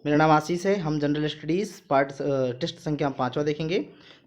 मेरा नाम आशीष है। हम जनरल स्टडीज़ पार्ट टेस्ट संख्या 5वां देखेंगे।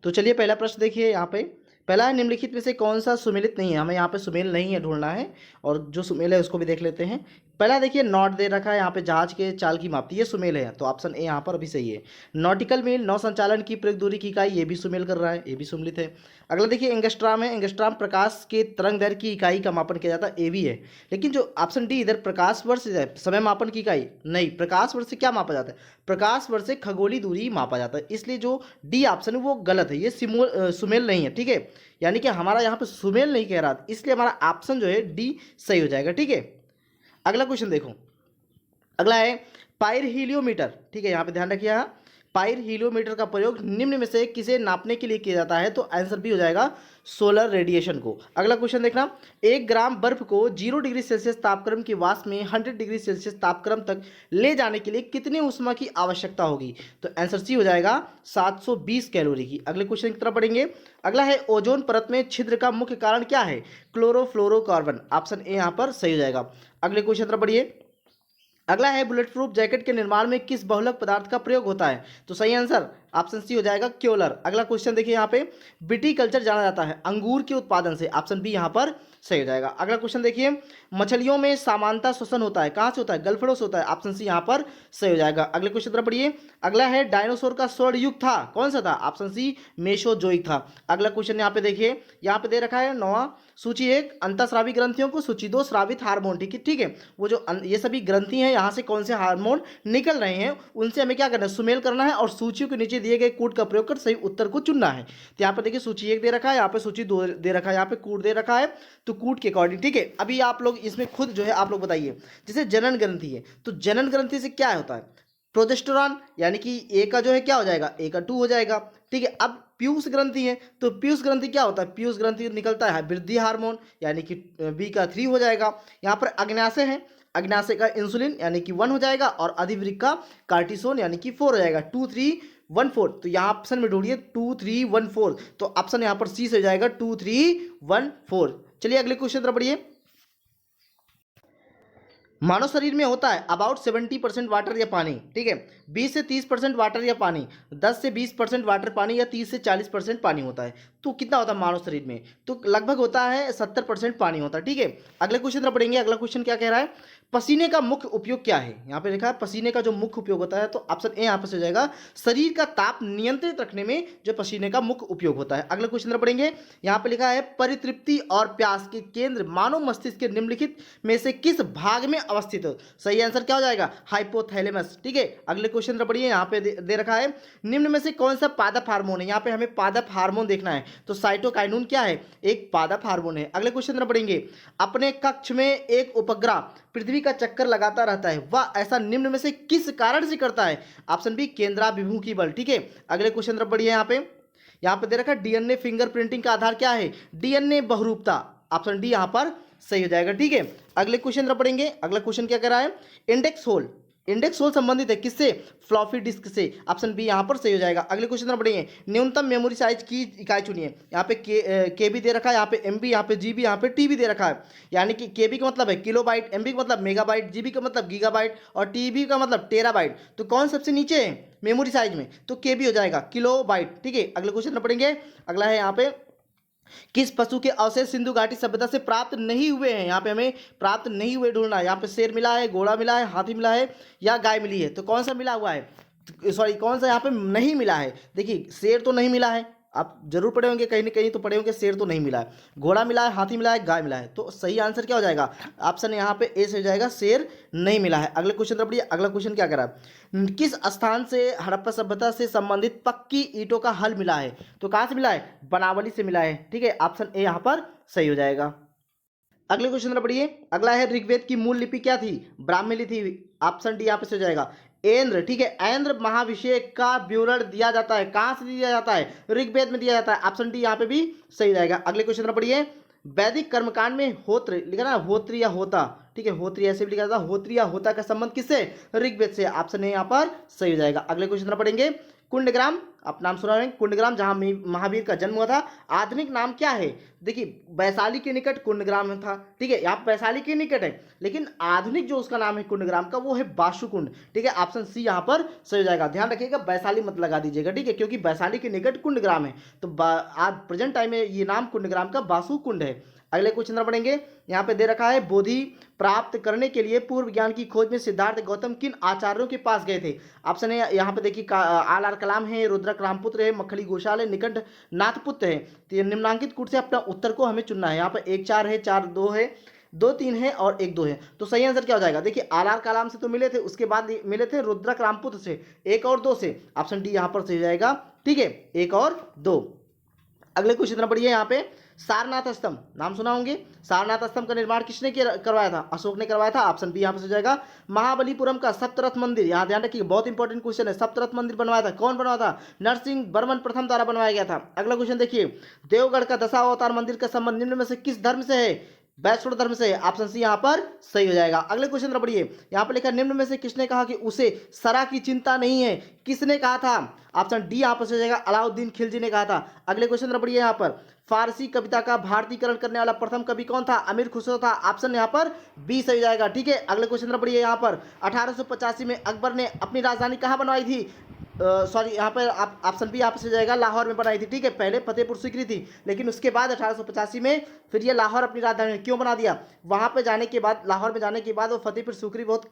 तो चलिए पहला प्रश्न देखिए यहाँ पे। पहला है, निम्नलिखित में से कौन सा सुमेलित नहीं है। हमें यहाँ पे सुमेल नहीं है ढूंढना है, और जो सुमेल है उसको भी देख लेते हैं। पहला देखिए, नॉट दे रखा है यहाँ पे, जहाज के चाल की मापती है, सुमेल है, तो ऑप्शन ए यहाँ पर अभी सही है। नॉटिकल मील, नौ संचालन की प्रयुक्त दूरी की इकाई, ये भी सुमेल कर रहा है, ये भी सुमेलित है। अगला देखिए, एंगस्ट्राम है। एंगस्ट्राम प्रकाश के तरंग दैर्घ्य की इकाई का मापन किया जाता है, ये भी है। लेकिन जो ऑप्शन डी इधर प्रकाश वर्ष है, समय मापन की इकाई नहीं, प्रकाश वर्ष से क्या मापा जाता है, प्रकाश वर्ष से खगोलीय दूरी मापा जाता है, इसलिए जो डी ऑप्शन है वो गलत है, ये सुमेल नहीं है, ठीक है। यानी कि हमारा यहाँ पे सुमेल नहीं कह रहा, इसलिए हमारा ऑप्शन जो है डी सही हो जाएगा, ठीक है। अगला क्वेश्चन देखो। अगला है पायर हीलियोमीटर, ठीक है, यहाँ पे ध्यान रखिए। पायर हीलियोमीटर का प्रयोग निम्न में से किसे नापने के लिए किया जाता है, तो आंसर भी हो जाएगा सोलर रेडिएशन को। अगला क्वेश्चन देखना, 1 ग्राम बर्फ को 0 डिग्री सेल्सियस तापक्रम के वाष्प में 100 डिग्री सेल्सियस तापक्रम तक ले जाने के लिए कितनी ऊष्मा की आवश्यकता होगी, तो आंसर सी हो जाएगा 720 कैलोरी की। अगले क्वेश्चन की तरफ पढ़ेंगे। अगला है, ओजोन परत में छिद्र का मुख्य कारण क्या है, क्लोरोफ्लोरोकार्बन, ऑप्शन ए यहाँ पर सही हो जाएगा। अगले क्वेश्चन की तरफ पढ़िए। अगला है, बुलेट प्रूफ जैकेट के निर्माण में किस बहुलक पदार्थ का प्रयोग होता है, तो सही आंसर ऑप्शन सी हो जाएगा क्योलर। अगला क्वेश्चन देखिए यहाँ पे, विटीकल्चर जाना जाता है अंगूर के उत्पादन से, ऑप्शन बी यहाँ पर सही हो जाएगा। अगला क्वेश्चन देखिए, मछलियों में समानता श्वसन होता है, कहाँ से होता है, गलफड़ों से होता है, ऑप्शन सी यहाँ पर सही हो जाएगा। अगले क्वेश्चन तरफ पढ़िए। अगला है, डायनासोर का स्वर्ण युग था, कौन सा था, ऑप्शन सी मेसोजोइक था। अगला क्वेश्चन यहाँ पे देखिए, यहाँ पे दे रखा है 9वां, सूची 1 अंतःस्रावी ग्रंथियों को, सूची 2 स्रावित हार्मोन, ठीक है, ठीक है। वो जो ये सभी ग्रंथि हैं, यहाँ से कौन से हार्मोन निकल रहे हैं उनसे हमें क्या करना है, सुमेल करना है, और सूचियों के नीचे दिए गए कूट का प्रयोग कर सही उत्तर को चुनना है। तो यहाँ पर देखिए, सूची 1 दे रखा है, यहाँ पे सूची 2 दे रखा है, यहाँ पे कूट दे रखा है, तो कूट के अकॉर्डिंग, ठीक है। अभी आप लोग इसमें खुद जो है आप लोग बताइए, जैसे जनन ग्रंथि है, तो जनन ग्रंथि से क्या होता है, प्रोजेस्टेरॉन, यानी कि ए का जो है क्या हो जाएगा, ए का 2 हो जाएगा, ठीक है। अब पीयूष ग्रंथि है, तो पीयूष ग्रंथि क्या होता है, पीयूष ग्रंथि निकलता है वृद्धि हार्मोन, यानी कि बी का 3 हो जाएगा। यहाँ पर अग्न्याशय है, अग्न्याशय का इंसुलिन यानी कि 1 हो जाएगा, और अधिवृक्क का कार्टिसोन यानी कि 4 हो जाएगा, 2 3 1 4। तो यहाँ ऑप्शन में ढूंढिए 2 3 1 4, तो ऑप्शन यहाँ पर सी से हो जाएगा 2 3 1 4। चलिए अगले क्वेश्चन तरफ बढ़िए। मानव शरीर में होता है अबाउट 70% वाटर या पानी, ठीक है, 20 से 30% वाटर या पानी, 10 से 20% वाटर पानी, या 30 से 40% पानी होता है। तो कितना होता है मानव शरीर में, तो लगभग होता है 70% पानी होता है, ठीक है। अगले क्वेश्चन तरफ पढ़ेंगे। अगला क्वेश्चन क्या कह रहा है, पसीने का मुख्य उपयोग क्या है, यहाँ पे लिखा है पसीने का जो मुख्य उपयोग होता है, तो ऑप्शन ए यहाँ पर से हो जाएगा, शरीर का ताप नियंत्रित रखने में जो पसीने का मुख्य उपयोग होता है। अगले क्वेश्चन तरफ पढ़ेंगे। यहाँ पे लिखा है, परितृप्ति और प्यास के केंद्र मानव मस्तिष्क के निम्नलिखित में से किस भाग में अवस्थित हो, सही आंसर क्या हो जाएगा, हाइपोथैलेमस, ठीक है। अगले क्वेश्चन तरफ पढ़िए। यहाँ पे दे रखा है, निम्न में से कौन सा पादप हार्मोन है, यहाँ पे हमें पादप हार्मोन देखना है, तो साइटोकाइनून क्या है, एक पादप हार्मोन है। अगले क्वेश्चन तरफ पढ़ेंगे। अपने कक्ष में एक उपग्रह पृथ्वी का चक्कर लगाता रहता है, वह ऐसा निम्न में से किस कारण से करता है, ऑप्शन बी केंद्राभिमुखी बल, ठीक है। अगले क्वेश्चन तरफ पढ़िए। यहाँ पे दे रखा है, डीएनए फिंगरप्रिंटिंग का आधार क्या है, डीएनए बहुरूपता, ऑप्शन डी यहाँ पर सही हो जाएगा, ठीक है। अगले क्वेश्चन तरफ पढ़ेंगे। अगला क्वेश्चन क्या कह रहा है, इंडेक्स होल, इंडेक्स होल संबंधित है किससे, फ्लॉपी डिस्क से, ऑप्शन बी यहाँ पर सही हो जाएगा। अगले क्वेश्चन तरफ पढ़ेंगे। न्यूनतम मेमोरी साइज की इकाई चुनिए, यहाँ पे के बी दे रखा है, यहाँ पे एम बी, यहाँ पे जी बी, यहाँ पे टी बी दे रखा है, यानी कि के बी का मतलब है किलोबाइट, एम बी का मतलब मेगाबाइट, जी बी का मतलब गीगाबाइट, और टी बी का मतलब टेराबाइट। तो कौन सबसे नीचे है मेमोरी साइज में, तो के बी हो जाएगा किलोबाइट, ठीक है। अगले क्वेश्चन पढ़ेंगे। अगला है यहाँ पे, किस पशु के अवशेष सिंधु घाटी सभ्यता से प्राप्त नहीं हुए हैं, यहाँ पे हमें प्राप्त नहीं हुए ढूंढना है। यहाँ पे शेर मिला है, घोड़ा मिला है, हाथी मिला है, या गाय मिली है, तो कौन सा मिला हुआ है, सॉरी कौन सा यहाँ पे नहीं मिला है। देखिए शेर तो नहीं मिला है, आप जरूर पढ़े होंगे कहीं ना कहीं तो पढ़े होंगे, शेर तो नहीं मिला है, घोड़ा मिला है, हाथी मिला है, गाय मिला है, तो सही आंसर क्या हो जाएगा, ऑप्शन यहाँ पे ए से हो जाएगा, शेर नहीं मिला है। अगले क्वेश्चन तरफ पढ़िए। अगला क्वेश्चन क्या कह रहा है, किस स्थान से हड़प्पा सभ्यता से संबंधित पक्की ईंटों का हल मिला है, तो कहाँ से मिला है, बनावली से मिला है, ठीक है, ऑप्शन ए यहाँ पर सही हो जाएगा। अगले क्वेश्चन में पढ़िए। अगला है, ऋग्वेद की मूल लिपि क्या थी, ब्राह्मी लिपि थी, ऑप्शन डी यहाँ पे से हो जाएगा ऐन्द्र, ठीक है। ऐन्द्र महाभिषेक का विवरण दिया जाता है, कहाँ से दिया जाता है, ऋग्वेद में दिया जाता है, ऑप्शन डी यहाँ पे भी सही रहेगा। अगले क्वेश्चन में पढ़िए। वैदिक कर्मकांड में होत्र लिखा ना, होत्री या होता, ठीक है, होत्री ऐसे भी लिखा जाता है, होत्री या होता का संबंध किससे, ऋग्वेद से, ऑप्शन ए यहाँ पर सही हो जाएगा। अगले क्वेश्चन में पढ़ेंगे। कुंडग्राम आप नाम सुना होंगे कुंडग्राम, जहाँ महावीर का जन्म हुआ था। आधुनिक नाम क्या है? देखिए वैशाली के निकट कुंडग्राम में था, ठीक है, यहाँ वैशाली के निकट है, लेकिन आधुनिक जो उसका नाम है कुंडग्राम का वो है बासुकुंड, ठीक है। ऑप्शन सी यहाँ पर सही हो जाएगा। ध्यान रखिएगा वैशाली मत लगा दीजिएगा, ठीक है, क्योंकि वैशाली के निकट कुंडग्राम है, तो आज प्रेजेंट टाइम में ये नाम कुंडग्राम का बासुकुंड है। अगले क्वेश्चन पढ़ेंगे, यहाँ पे दे रखा है बोधि प्राप्त करने के लिए पूर्व ज्ञान की खोज में सिद्धार्थ गौतम किन आचार्यों के पास गए थे? ऑप्शन है यहाँ पे देखिए आर आर कलाम है, रुद्रक रामपुत्र है, मखली घोषाल है, निकंठ नाथपुत्र है। तो निम्नांकित कूट से अपना उत्तर को हमें चुनना है। यहाँ पर 1 4 है, 4 2 है, 2 3 है और 1 2 है। तो सही आंसर क्या हो जाएगा? देखिए आर आर कलाम से तो मिले थे, उसके बाद मिले थे रुद्रक रामपुत्र से, 1 और 2 से। ऑप्शन डी यहाँ पर सही हो जाएगा, ठीक है, 1 और 2। अगले क्वेश्चन पढ़िए, यहाँ पे सारनाथ स्तंभ नाम सुना होंगे। सारनाथ स्तंभ का निर्माण किसने करवाया था? अशोक ने करवाया था। ऑप्शन बी यहाँ पे हो जाएगा। महाबलीपुरम का सप्तरथ मंदिर, यहाँ ध्यान रखिए बहुत इंपॉर्टेंट क्वेश्चन है, सप्तरथ मंदिर बनवाया था, कौन बनवाया था? नरसिंह वर्मन प्रथम द्वारा बनवाया गया था। अगला क्वेश्चन देखिए, देवगढ़ का दशावतार मंदिर का संबंध निम्न में से किस धर्म से है? वैष्णव धर्म से। ऑप्शन सी यहाँ पर सही हो जाएगा। अगले क्वेश्चन पढ़िए, यहाँ पर लिखा निम्न में से किसने कहा कि उसे सरा की चिंता नहीं है? किसने कहा था? ऑप्शन डी यहाँ पर सही हो जाएगा, अलाउद्दीन खिलजी ने कहा था। अगले क्वेश्चन पढ़िए, यहाँ पर फारसी कविता का भारतीकरण करने वाला प्रथम कवि कौन था? अमीर खुसरो था। ऑप्शन यहाँ पर बी सही हो जाएगा, ठीक है। अगले क्वेश्चन पढ़िए, यहाँ पर 1885 में अकबर ने अपनी राजधानी कहाँ बनवाई थी? सॉरी यहाँ पर आप ऑप्शन बी यहाँ से जाएगा, लाहौर में बनाई थी, ठीक है। पहले फतेहपुर सीकरी थी, लेकिन उसके बाद 1885 में फिर ये लाहौर अपनी राजधानी क्यों बना दिया? वहाँ पे जाने के बाद, लाहौर में जाने के बाद वो फतेहपुर सीकरी बहुत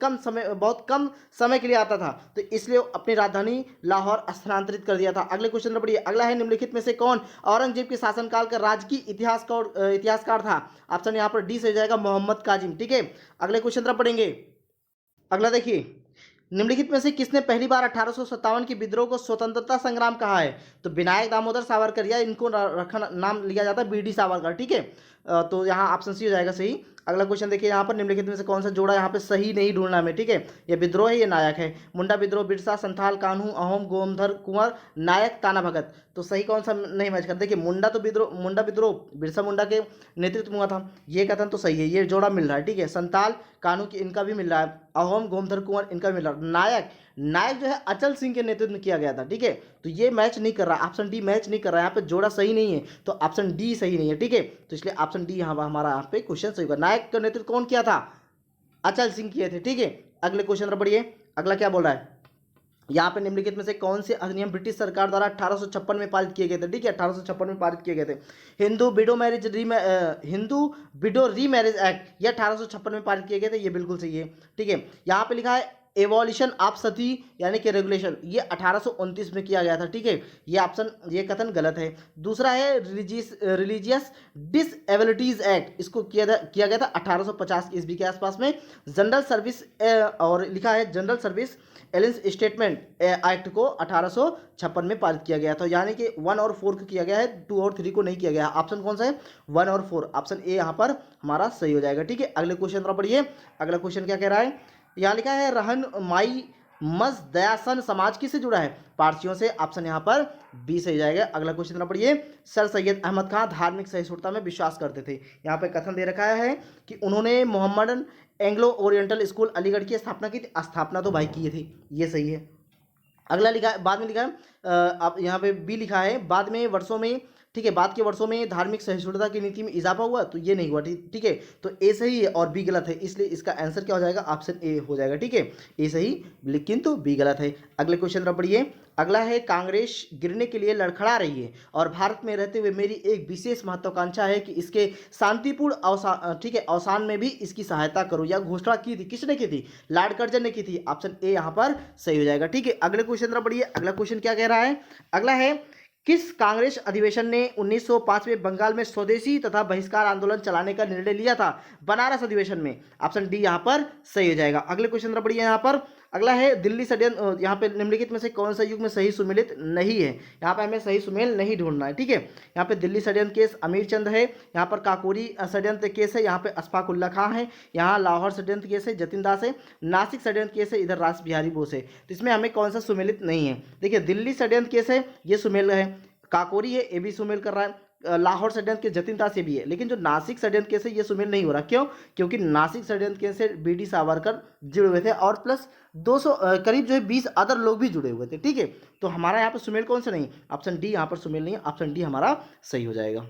कम समय के लिए आता था, तो इसलिए अपनी राजधानी लाहौर स्थानांतरित कर दिया था। अगले क्वेश्चन पढ़िए, अगला है निम्नलिखित में से कौन औरंगजेब के शासनकाल का राजकीय इतिहासकार था? ऑप्शन यहाँ पर डी से जाएगा, मोहम्मद काजिम, ठीक है। अगले क्वेश्चन पढ़ेंगे, अगला देखिए, निम्नलिखित में से किसने पहली बार 1857 के विद्रोह को स्वतंत्रता संग्राम कहा है? तो विनायक दामोदर सावरकर, या इनको रखा नाम लिया जाता है बीडी सावरकर, ठीक है। तो यहाँ ऑप्शन सी हो जाएगा सही। अगला क्वेश्चन देखिए, यहाँ पर निम्नलिखित में से कौन सा जोड़ा यहाँ पे सही नहीं ढूंढना हमें, ठीक है। ये विद्रोह है, ये नायक है। मुंडा विद्रोह, बिरसा, संथाल, कान्हू, अहोम, गोमधर कुंवर, नायक, ताना भगत। तो सही कौन सा नहीं मैच कर? देखिए मुंडा विद्रोह बिरसा मुंडा के नेतृत्व में हुआ था, ये कथन तो सही है, ये जोड़ा मिल रहा है, ठीक है। संताल कान्हू की इनका भी मिल रहा है, अहोम गोमधर कुंवर इनका भी मिल रहा है। नायक जो है अचल सिंह के नेतृत्व में किया गया था, ठीक है। तो ये मैच नहीं कर रहा, ऑप्शन डी मैच नहीं कर रहा है, यहाँ पे जोड़ा सही नहीं है, तो ऑप्शन डी सही नहीं है, ठीक है। तो इसलिए ऑप्शन डी यहाँ हमारा यहाँ पे क्वेश्चन सही होगा। नायक का नेतृत्व कौन किया था? अचल सिंह किए थे, ठीक है। अगले क्वेश्चन पढ़िए, अगला क्या बोल रहा है, यहाँ पे निम्नलिखित में से कौन से अधिनियम ब्रिटिश सरकार द्वारा 1856 में पारित किए गए थे? ठीक है, 1856 में पारित किए गए थे। हिंदू विडो रीमैरिज एक्ट, ये 1856 में पारित किए गए थे, ये बिल्कुल सही है, ठीक है। यहाँ पे लिखा है एवोल्यूशन ऑफ सती यानी कि रेगुलेशन, ये 1829 में किया गया था, ठीक है। ये कथन गलत है। दूसरा है रिलीजियस डिसएबिलिटीज एक्ट, इसको किया गया था 1850 ईस्वी के आसपास में। जनरल सर्विस और लिखा है general service aliens statement act को 1856 में पारित किया गया था, यानी कि 1 और 4 को किया गया है, 2 और 3 को नहीं किया गया। ऑप्शन कौन सा है? 1 और 4, ऑप्शन ए यहाँ पर हमारा सही हो जाएगा, ठीक है। अगले क्वेश्चन पर पढ़िए, अगला क्वेश्चन क्या कह रहा है, यहाँ लिखा है रहन माई मज दयासन समाज किससे जुड़ा है? पारसियों से। ऑप्शन यहाँ पर बी सही जाएगा। अगला क्वेश्चन पढ़िए, सर सैयद अहमद खान धार्मिक सहिष्णुता में विश्वास करते थे। यहाँ पे कथन दे रखा है कि उन्होंने Mohammedan Anglo oriental school Aligarh की स्थापना की थी। स्थापना तो भाई की थी, ये सही है। अगला लिखा है, बाद में लिखा है आप यहाँ पे बी लिखा है, बाद में वर्षों में, ठीक है, बाद के वर्षों में धार्मिक सहिष्णुता की नीति में इजाफा हुआ, तो ये नहीं हुआ, ठीक है। तो ए सही है और बी गलत है, इसलिए इसका आंसर क्या हो जाएगा? ऑप्शन ए हो जाएगा, ठीक है। ए सही लेकिन तो बी गलत है। अगले क्वेश्चन पढ़िए, अगला है कांग्रेस गिरने के लिए लड़खड़ा रही है और भारत में रहते हुए मेरी एक विशेष महत्वाकांक्षा है कि इसके शांतिपूर्ण अवसान में भी इसकी सहायता करूं। यह घोषणा की थी, किसने की थी? लॉर्ड कर्जन ने की थी। ऑप्शन ए यहाँ पर सही हो जाएगा, ठीक है। अगले क्वेश्चन पढ़िए, अगला क्वेश्चन क्या कह रहा है, अगला है किस कांग्रेस अधिवेशन ने 1905 में बंगाल में स्वदेशी तथा बहिष्कार आंदोलन चलाने का निर्णय लिया था? बनारस अधिवेशन में। ऑप्शन डी यहाँ पर सही हो जाएगा। अगले क्वेश्चन पढ़िए, यहाँ पर अगला है दिल्ली षड्यंत्र, यहाँ पे निम्नलिखित में से कौन सा युग में सही सुमेलित नहीं है? यहाँ पे हमें सही सुमेल नहीं ढूंढना है, ठीक है। यहाँ पे दिल्ली षड्यंत्र केस अमीर चंद है, यहाँ पर काकोरी षड्यंत्र केस है, यहाँ पे अशफाकुल्ला खां है, यहाँ लाहौर षड्यंत्र केस है जतिन दास है, नासिक षड्यंत्र केस है इधर रास बिहारी बोस है। तो इसमें हमें कौन सा सुमेलित नहीं है? देखिए दिल्ली षड्यंत्र केस है, ये सुमेल है, काकोरी है, ये भी सुमेल कर रहा है, लाहौर षड्यंत्र के जतिनता से भी है, लेकिन जो नासिक षड्यंत्र केस है ये सुमेल नहीं हो रहा। क्यों? क्योंकि नासिक षड्यंत्र केस से बी डी सावरकर जुड़े हुए थे और प्लस 200 करीब जो है 20 अदर लोग भी जुड़े हुए थे। ठीक है, तो हमारा यहाँ पर सुमेल कौन सा नहीं, ऑप्शन डी यहाँ पर सुमेल नहीं है, ऑप्शन डी हमारा सही हो जाएगा।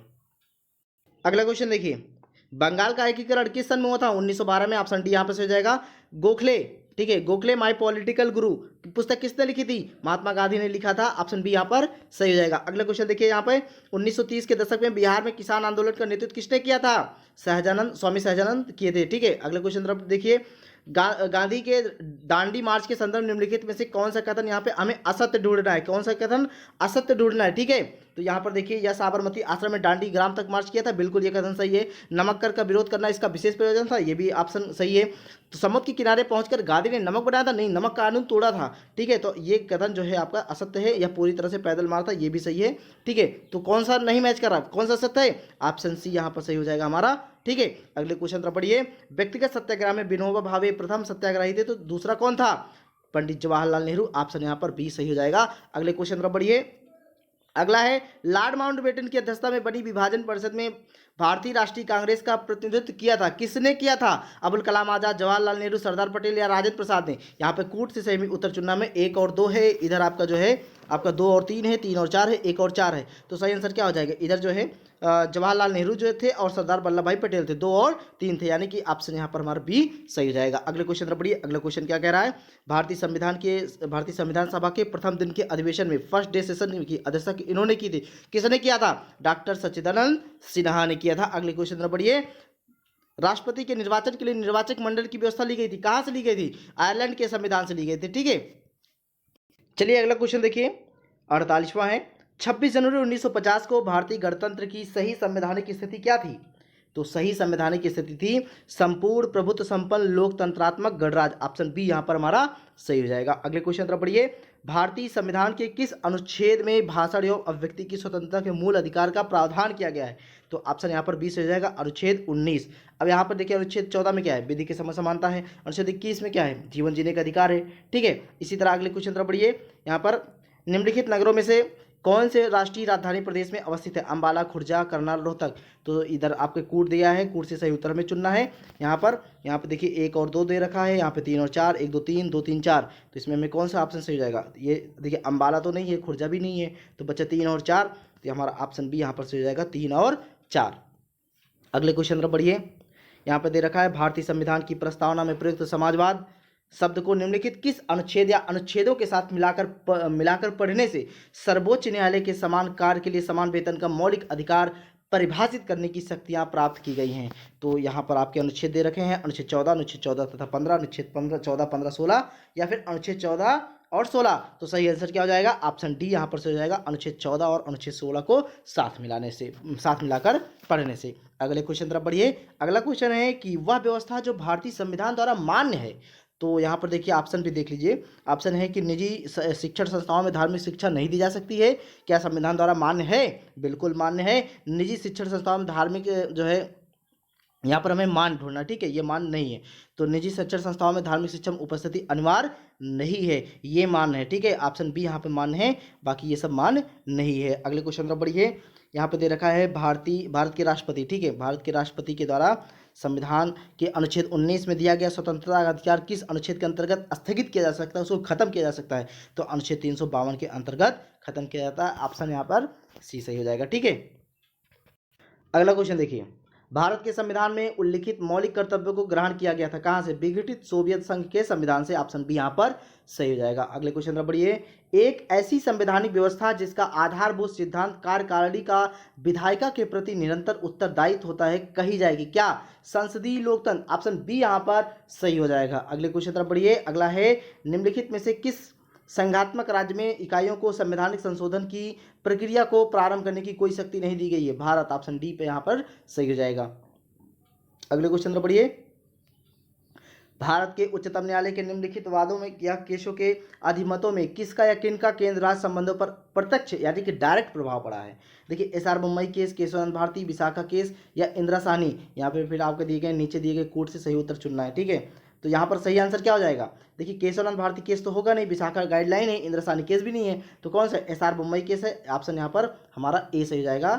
अगला क्वेश्चन देखिए, बंगाल का एकीकरण किस सन में हुआ था? 1912 में, ऑप्शन डी यहाँ पर से हो जाएगा। गोखले, ठीक है, गोखले माय पॉलिटिकल गुरु पुस्तक किसने लिखी थी? महात्मा गांधी ने लिखा था, ऑप्शन बी यहाँ पर सही हो जाएगा। अगला क्वेश्चन देखिए यहाँ पे, 1930 के दशक में बिहार में किसान आंदोलन का नेतृत्व किसने किया था? सहजानंद, स्वामी सहजानंद किए थे। ठीक है, अगले क्वेश्चन तरफ देखिए, गांधी के दांडी मार्च के संदर्भ निम्नलिखित में से कौन सा कथन यहाँ पे हमें असत्य ढूंढना है? कौन सा कथन असत्य ढूंढना है? ठीक है, तो यहाँ पर देखिए, यह साबरमती आश्रम में दांडी ग्राम तक मार्च किया था, बिल्कुल ये कथन सही है। नमक कर का विरोध करना इसका विशेष प्रयोजन था, ये भी ऑप्शन सही है। तो समुद्र के किनारे पहुंचकर गांधी ने नमक बनाया था, नहीं, नमक कानून तोड़ा था। ठीक है, तो ये कथन जो है आपका असत्य है, यह पूरी तरह से पैदल मार था, ये भी सही है। ठीक है, तो कौन सा नहीं मैच कर रहा, कौन सा सत्य है? ऑप्शन सी यहाँ पर सही हो जाएगा हमारा। ठीक है, अगले क्वेश्चन तरफ पढ़िए, व्यक्तिगत सत्याग्रह में विनोबा भावे प्रथम सत्याग्रही थे, तो दूसरा कौन था? पंडित जवाहरलाल नेहरू, ऑप्शन यहाँ पर बी सही हो जाएगा। अगले क्वेश्चन तरफ पढ़िए, अगला है, लॉर्ड माउंटबेटन की अध्यक्षता में बनी विभाजन परिषद में भारतीय राष्ट्रीय कांग्रेस का प्रतिनिधित्व किया था, किसने किया था? अबुल कलाम आजाद, जवाहरलाल नेहरू, सरदार पटेल या राजेंद्र प्रसाद ने? यहाँ पे कूट से सही उत्तर चुनना में 1 और 2 है, इधर आपका जो है आपका 2 और 3 है, 3 और 4 है, 1 और 4 है। तो सही आंसर क्या हो जाएगा? इधर जो है जवाहरलाल नेहरू जो थे और सरदार वल्लभ भाई पटेल थे, 2 और 3 थे, यानी कि ऑप्शन यहाँ पर हमारा बी सही हो जाएगा। अगले क्वेश्चन तरफ बढ़िए, अगला क्वेश्चन क्या कह रहा है, भारतीय संविधान सभा के प्रथम दिन के अधिवेशन में फर्स्ट डे सेशन की अध्यक्षता इन्होंने की थी, किसने किया था? डॉक्टर सच्चिदानंद सिन्हा ने किया था। अगले क्वेश्चन तरफ बढ़िए, राष्ट्रपति के निर्वाचन के लिए निर्वाचक मंडल की व्यवस्था ली गई थी, कहां से ली गई थी? आयरलैंड के संविधान से ली गई थी। ठीक है, चलिए अगला क्वेश्चन देखिए, 48वां है, 26 जनवरी 1950 को भारतीय गणतंत्र की सही संवैधानिक स्थिति क्या थी? तो सही संवैधानिक स्थिति थी संपूर्ण प्रभुत्व संपन्न लोकतंत्रात्मक गणराज्य, ऑप्शन बी यहाँ पर हमारा सही हो जाएगा। अगले क्वेश्चन तरफ बढ़िए, भारतीय संविधान के किस अनुच्छेद में भाषण एवं अभिव्यक्ति की स्वतंत्रता के मूल अधिकार का प्रावधान किया गया है? तो ऑप्शन यहाँ पर 20 हो जाएगा, अनुच्छेद 19। अब यहाँ पर देखिए, अनुच्छेद 14 में क्या है? विधि के समय समानता है। अनुच्छेद 21 में क्या है? जीवन जीने का अधिकार है। ठीक है, इसी तरह अगले क्वेश्चन तरफ बढ़िए, यहाँ पर निम्नलिखित नगरों में से कौन से राष्ट्रीय राजधानी प्रदेश में अवस्थित है? अंबाला, खुर्जा, करनाल, रोहतक। तो इधर आपके कूट दिया है, कूट से सही उत्तर में चुनना है। यहाँ पर देखिए 1 और 2 दे रखा है, यहाँ पे 3 और 4, 1 2 3 2 3 4, तो इसमें हमें कौन सा ऑप्शन सही हो जाएगा? ये देखिए, अंबाला तो नहीं है, खुर्जा भी नहीं है, तो बच्चा 3 और 4, तो हमारा ऑप्शन बी यहाँ पर सही हो जाएगा, 3 और 4। अगले क्वेश्चन तरफ बढ़िए, यहाँ पे दे रखा है, भारतीय संविधान की प्रस्तावना में प्रयुक्त समाजवाद शब्द को निम्नलिखित किस अनुच्छेद या अनुच्छेदों के साथ मिलाकर पढ़ने से सर्वोच्च न्यायालय के समान कार्य के लिए समान वेतन का मौलिक अधिकार परिभाषित करने की शक्तियां प्राप्त की गई हैं? तो यहाँ पर आपके अनुच्छेद दे रखे हैं, अनुच्छेद 14 तथा 15, अनुच्छेद 15, 14, 15, 16 या फिर अनुच्छेद 14 और 16। तो सही आंसर क्या हो जाएगा? ऑप्शन डी यहाँ पर से हो जाएगा, अनुच्छेद 14 और अनुच्छेद 16 को साथ मिलाकर पढ़ने से। अगले क्वेश्चन तरफ बढ़िए, अगला क्वेश्चन है कि वह व्यवस्था जो भारतीय संविधान द्वारा मान्य है, तो यहाँ पर देखिए ऑप्शन भी देख लीजिए, ऑप्शन है कि निजी शिक्षण संस्थाओं में धार्मिक शिक्षा नहीं दी जा सकती है, क्या संविधान द्वारा मान्य है? बिल्कुल मान्य है। निजी शिक्षण संस्थाओं में धार्मिक जो है, यहाँ पर हमें मान ढूंढना, ठीक है, ये मान नहीं है, तो निजी शिक्षण संस्थाओं में धार्मिक शिक्षा में उपस्थिति अनिवार्य नहीं है, ये मान है। ठीक है, ऑप्शन बी यहाँ पे मान है, बाकी ये सब मान नहीं है। अगले क्वेश्चन तरफ बढ़िए, यहाँ पे दे रखा है भारत के राष्ट्रपति, ठीक है, भारत के राष्ट्रपति के द्वारा संविधान के अनुच्छेद 19 में दिया गया स्वतंत्रता का अधिकार किस अनुच्छेद के अंतर्गत स्थगित किया जा सकता है, उसको खत्म किया जा सकता है? तो अनुच्छेद 352 के अंतर्गत खत्म किया जाता है, ऑप्शन यहाँ पर सी सही हो जाएगा। ठीक है, अगला क्वेश्चन देखिए, भारत के संविधान में उल्लिखित मौलिक कर्तव्यों को ग्रहण किया गया था कहाँ से? विघटित सोवियत संघ के संविधान से, ऑप्शन बी यहाँ पर सही हो जाएगा। अगले क्वेश्चन तरफ बढ़िए, एक ऐसी संवैधानिक व्यवस्था जिसका आधारभूत सिद्धांत कार्यकारिणी का विधायिका के प्रति निरंतर उत्तरदायित्व होता है कही जाएगी, क्या? संसदीय लोकतंत्र, ऑप्शन बी यहाँ पर सही हो जाएगा। अगले क्वेश्चन तरफ बढ़िए, अगला है, निम्नलिखित में से किस संघात्मक राज्य में इकाइयों को संवैधानिक संशोधन की प्रक्रिया को प्रारंभ करने की कोई शक्ति नहीं दी गई है? भारत, ऑप्शन डी पे यहाँ पर सही हो जाएगा। अगले क्वेश्चन पर बढ़िए, भारत के उच्चतम न्यायालय के निम्नलिखित वादों में या केसों के अधिमतों में किसका या किनका केंद्र राज्य संबंधों पर प्रत्यक्ष यानी कि डायरेक्ट प्रभाव पड़ा है? देखिए, एसआर मुंबई केस, केशवानंद भारती, विशाखा केस या इंदिरा साहनी, यहाँ पे फिर आपको दिए गए नीचे दिए गए कोड से सही उत्तर चुनना है। ठीक है, तो यहाँ पर सही आंसर क्या हो जाएगा? देखिए, केशवानंद भारती केस तो होगा नहीं, विशाखा गाइडलाइन है, इंदिरा साहनी केस भी नहीं है, तो कौन सा? एसआर मुंबई केस है, ऑप्शन यहाँ पर हमारा ए सही हो जाएगा।